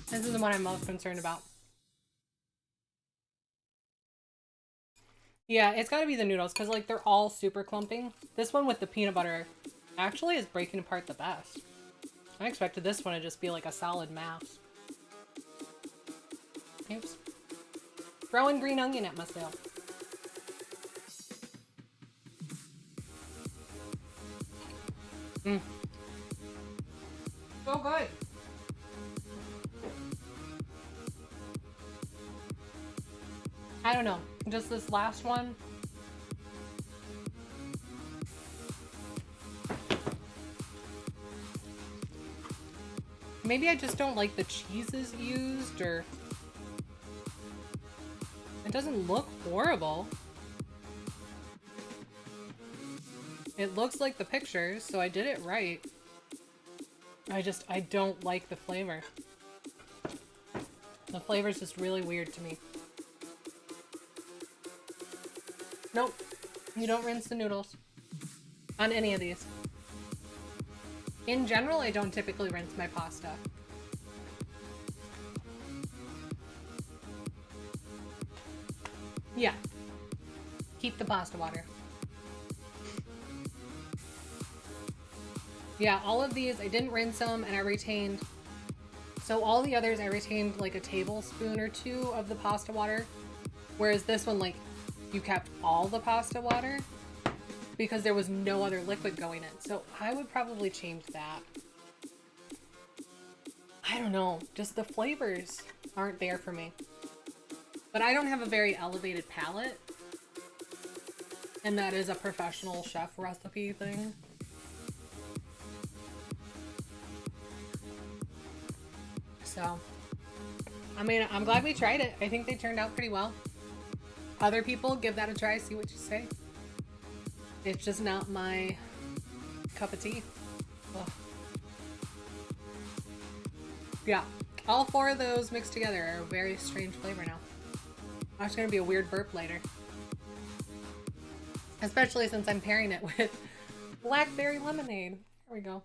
This is the one I'm most concerned about. Yeah, it's gotta be the noodles, because, like, they're all super clumping. This one with the peanut butter actually is breaking apart the best. I expected this one to just be, like, a solid mass. Oops. Throwing green onion at myself. So good. I don't know. Just this last one. Maybe I just don't like the cheeses used, or... It doesn't look horrible. It looks like the pictures, so I did it right. I don't like the flavor. The flavor's just really weird to me. Nope. You don't rinse the noodles on any of these. In general, I don't typically rinse my pasta. Yeah. Keep the pasta water. Yeah, all of these, I didn't rinse them, and I retained... So all the others, I retained like a tablespoon or two of the pasta water. Whereas this one, like, you kept all the pasta water because there was no other liquid going in. So I would probably change that. I don't know. Just the flavors aren't there for me. But I don't have a very elevated palate. And that is a professional chef recipe thing. So, I mean, I'm glad we tried it. I think they turned out pretty well. Other people, give that a try, see what you say. It's just not my cup of tea. Ugh. Yeah, all four of those mixed together are a very strange flavor now. That's gonna be a weird burp later. Especially since I'm pairing it with blackberry lemonade. There we go.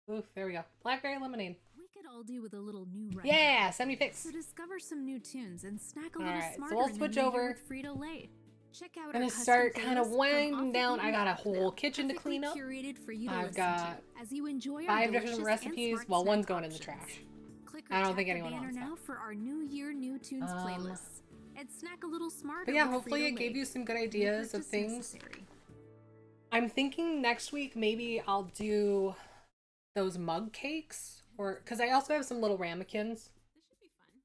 Oof, there we go. Blackberry lemonade. We could all do with a little new right Yeah, now. 70 picks. So discover some new tunes and snack a little Alright, so smarter we'll in the switch new year over. with Frito-Lay. Check out I'm our gonna custom start kind of playlists from winding off the down. I beaten got a path whole now, kitchen to perfectly clean up. curated for you to I've listen got to as you enjoy our 5 delicious different and recipes. smart Well, one's snack going in the options. trash. Click or I don't tap think the anyone banner wants that. now for our New Year, New Tunes playlists. And snack a little smarter. But yeah, with hopefully it Frito-Lay. gave you some good No ideas of purchase things. necessary. I'm thinking next week maybe I'll do those mug cakes, or because I also have some little ramekins,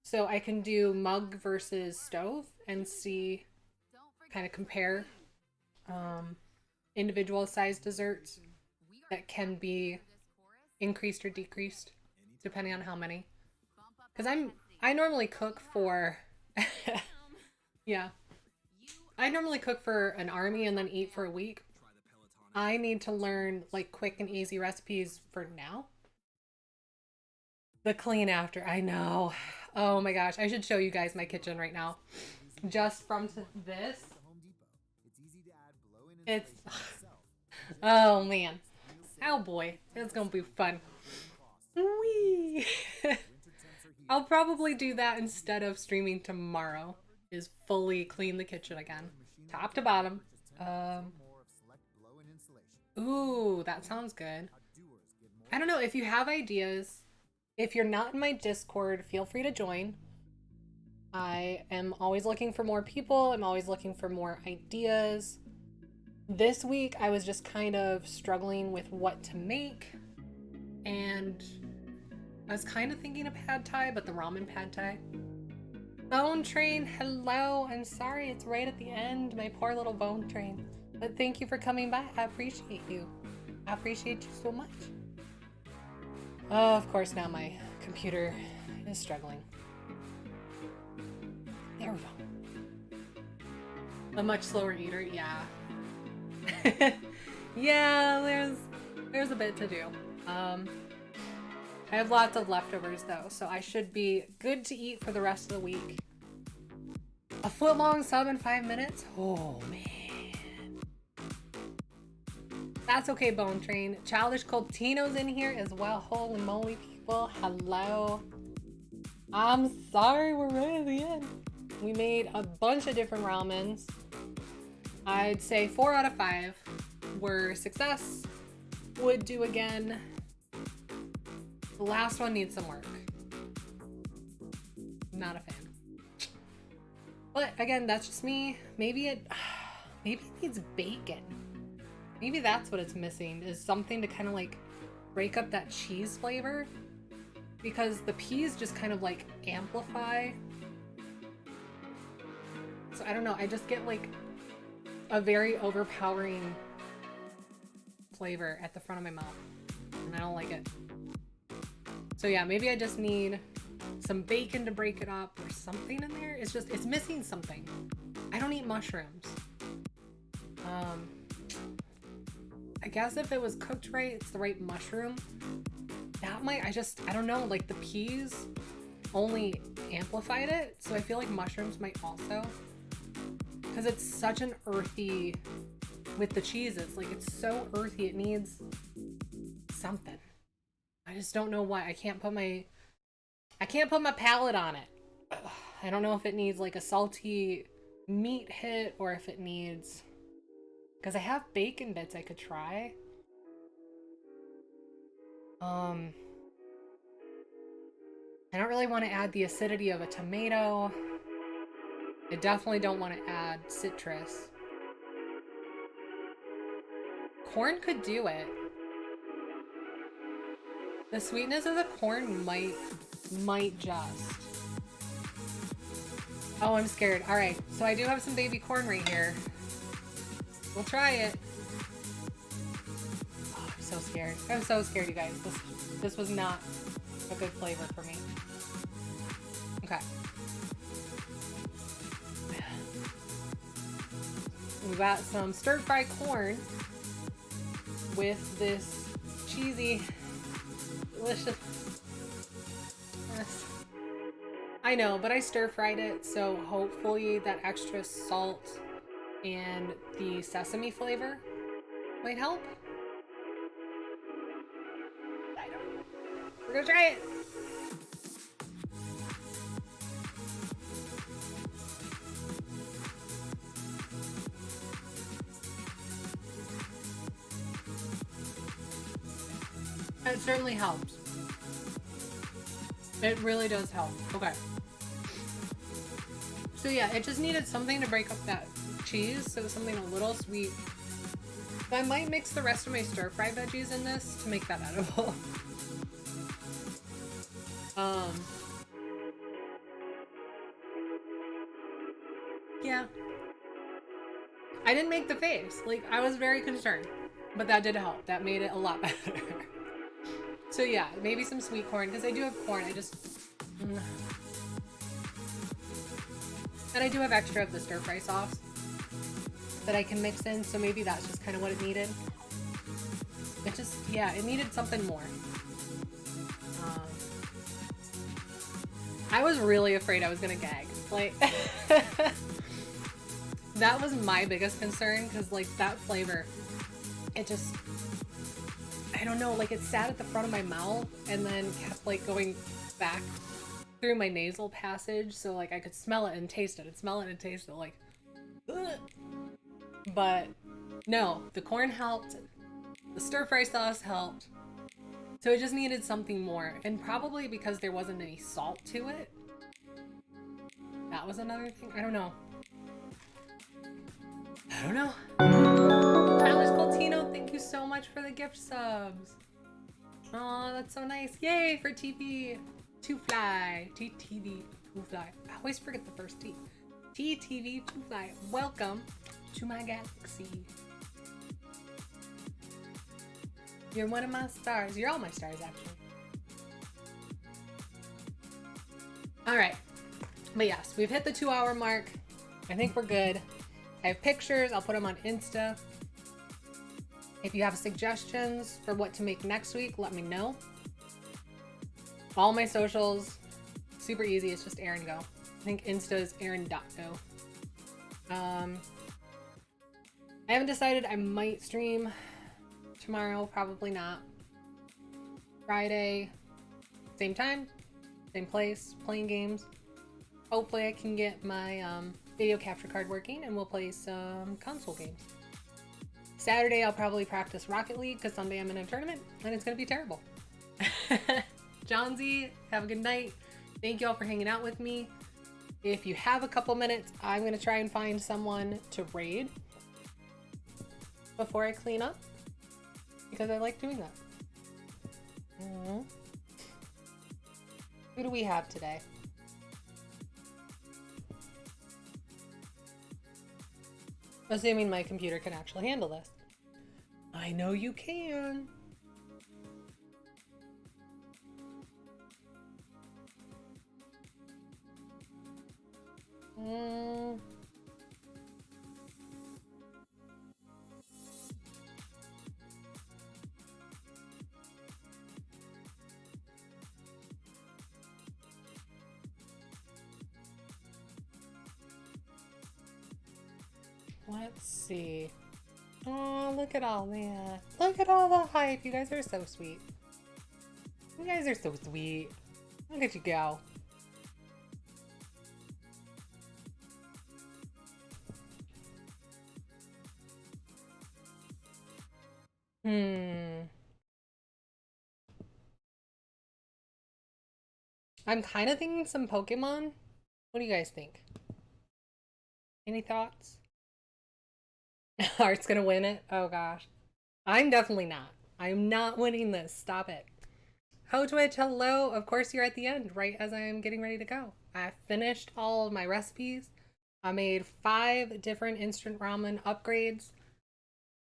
so I can do mug versus stove and see, kind of compare individual sized desserts that can be increased or decreased depending on how many. Because I normally cook for yeah, I normally cook for an army and then eat for a week. I need to learn like quick and easy recipes for now. The clean after, I know. Oh my gosh, I should show you guys my kitchen right now. Just from this. It's, oh man. Oh boy, it's gonna be fun. Whee! I'll probably do that instead of streaming tomorrow, is fully clean the kitchen again. Top to bottom. Ooh, that sounds good. I don't know, if you have ideas, if you're not in my Discord, feel free to join. I am always looking for more people. I'm always looking for more ideas. This week, I was just kind of struggling with what to make. And I was kind of thinking of pad thai, but the ramen pad thai. Bone Train, hello. I'm sorry, it's right at the end. My poor little Bone Train. But thank you for coming by. I appreciate you. I appreciate you so much. Oh, of course, now my computer is struggling. There we go. A much slower eater, yeah. Yeah, there's a bit to do. I have lots of leftovers though, so I should be good to eat for the rest of the week. A foot-long sub in 5 minutes? Oh, man. That's okay, Bone Train. Childish Coltino's in here as well. Holy moly, people. Hello. I'm sorry, we're right at the end. We made a bunch of different ramens. I'd say 4 out of 5 were success. Would do again. The last one needs some work. Not a fan. But again, that's just me. Maybe it needs bacon. Maybe that's what it's missing, is something to kind of like break up that cheese flavor. Because the peas just kind of like amplify. So I don't know, I just get like a very overpowering flavor at the front of my mouth. And I don't like it. So yeah, maybe I just need some bacon to break it up or something in there. It's missing something. I don't eat mushrooms. I guess if it was cooked right, it's the right mushroom. That might, I don't know, like the peas only amplified it. So I feel like mushrooms might also. Because it's such an earthy, with the cheeses, like it's so earthy, it needs something. I just don't know why. I can't put my palate on it. Ugh. I don't know if it needs like a salty meat hit or if it needs, because I have bacon bits I could try. I don't really want to add the acidity of a tomato. I definitely don't want to add citrus. Corn could do it. The sweetness of the corn might just. Oh, I'm scared. All right, so I do have some baby corn right here. We'll try it. Oh, I'm so scared. I'm so scared, you guys. This was not a good flavor for me. Okay. We got some stir-fry corn with this cheesy, delicious. Yes. I know, but I stir-fried it, so hopefully that extra salt and the sesame flavor might help. I don't know. We're gonna try it. It certainly helps. It really does help. Okay. So yeah, it just needed something to break up that cheese, so something a little sweet. So I might mix the rest of my stir-fry veggies in this to make that edible. Yeah. I didn't make the face. Like, I was very concerned, but that did help. That made it a lot better. So yeah, maybe some sweet corn, because I do have corn. I just... And I do have extra of the stir-fry sauce that I can mix in, so maybe that's just kind of what it needed. It just, yeah, it needed something more. I was really afraid I was gonna gag. Like, that was my biggest concern, because like that flavor, it just, I don't know, like it sat at the front of my mouth and then kept like going back through my nasal passage, so like I could smell it and taste it and smell it and taste it, like, ugh. But no, the corn helped, the stir-fry sauce helped, so it just needed something more, and probably because there wasn't any salt to it. That was another thing. I don't know. I don't know. Tyler's Coltino, thank you so much for the gift subs. Oh, that's so nice. Yay for TP to fly. TTV to fly. I always forget the first T. TTV to fly. Welcome to my galaxy. You're one of my stars. You're all my stars, actually. All right. But yes, we've hit the 2-hour mark. I think we're good. I have pictures. I'll put them on Insta. If you have suggestions for what to make next week, let me know. All my socials, super easy. It's just Aaron Go. I think Insta is Aaron.go. I haven't decided. I might stream tomorrow. Probably not. Friday, same time, same place, playing games. Hopefully I can get my video capture card working and we'll play some console games. Saturday I'll probably practice Rocket League because Sunday I'm in a tournament and it's going to be terrible. John Z, have a good night. Thank you all for hanging out with me. If you have a couple minutes, I'm going to try and find someone to raid before I clean up because I like doing that. Who do we have today? Assuming my computer can actually handle this. I know you can. Let's see. Oh, look at all that. Look at all the hype. You guys are so sweet. You guys are so sweet. Look at you go. I'm kind of thinking some Pokemon. What do you guys think? Any thoughts? Art's gonna win it? Oh gosh. I'm definitely not. I'm not winning this. Stop it. Ho Twitch, hello. Of course you're at the end, right as I'm getting ready to go. I finished all of my recipes. I made 5 different instant ramen upgrades.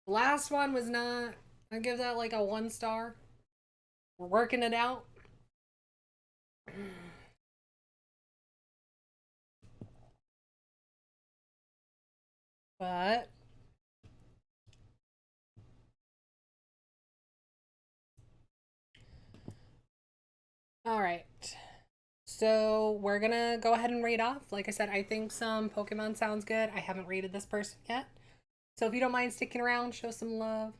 The last one was not, I give that like a 1 star. We're working it out. But all right. So we're gonna go ahead and rate off. Like I said, I think some Pokemon sounds good. I haven't rated this person yet. So if you don't mind sticking around, show some love.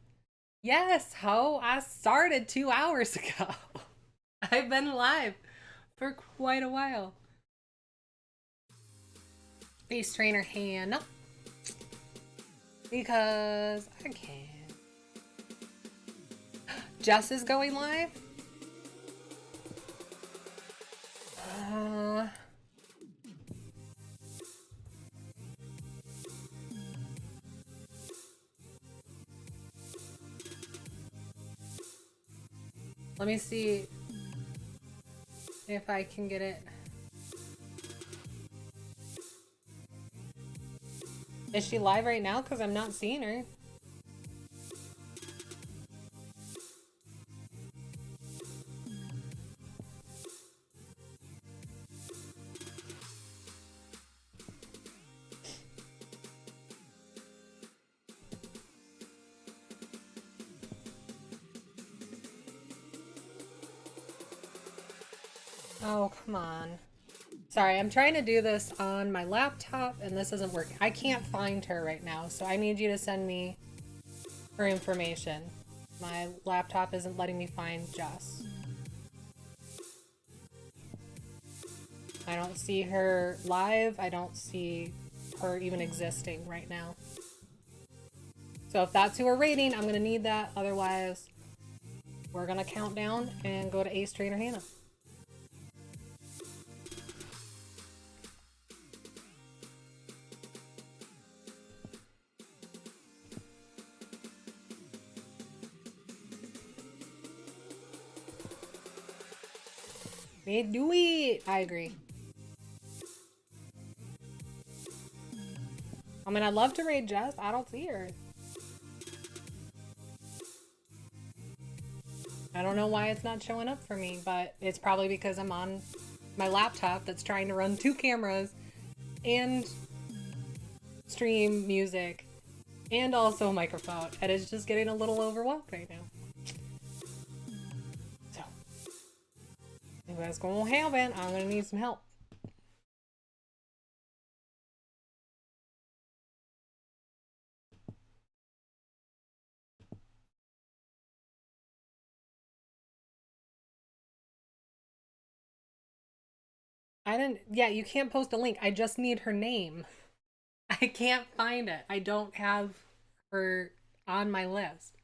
Yes, Ho, I started 2 hours ago. I've been live for quite a while. Ace Trainer Hannah. Because I can. Jess is going live? Let me see if I can get it. Is she live right now? Because I'm not seeing her. Oh, come on. Sorry, I'm trying to do this on my laptop and this isn't working. I can't find her right now, so I need you to send me her information. My laptop isn't letting me find Jess. I don't see her live. I don't see her even existing right now. So if that's who we're rating, I'm gonna need that. Otherwise, we're gonna count down and go to Ace Trainer Hannah. They do it. I agree. I mean, I'd love to raid Jess. I don't see her. I don't know why it's not showing up for me, but it's probably because I'm on my laptop that's trying to run 2 cameras and stream music and also a microphone, and it's just getting a little overwhelmed right now. So, if that's gonna happen, I'm gonna need some help. Yeah, you can't post a link. I just need her name. I can't find it. I don't have her on my list.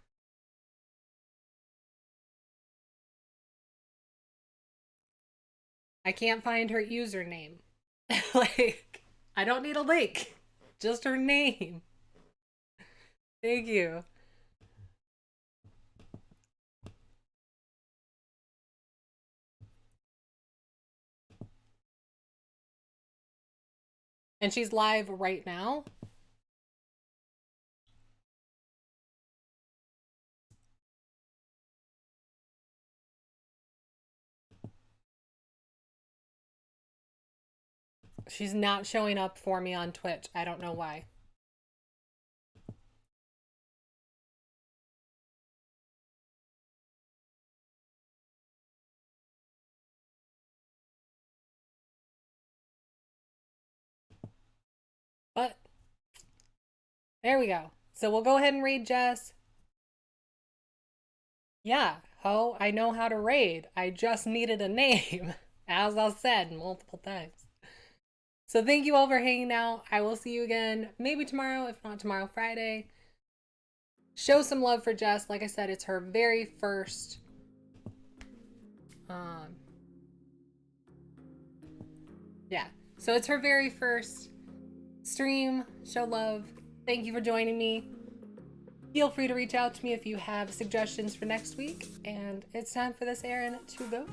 I can't find her username. Like, I don't need a link. Just her name. Thank you. And she's live right now. She's not showing up for me on Twitch. I don't know why. But There we go. So we'll go ahead and raid Jess. Yeah, ho, I know how to raid. I just needed a name, as I've said multiple times. So thank you all for hanging out. I will see you again maybe tomorrow, if not tomorrow, Friday. Show some love for Jess. Like I said, it's her very first yeah. So it's her very first stream. Show love. Thank you for joining me. Feel free to reach out to me if you have suggestions for next week. And it's time for this errand to go.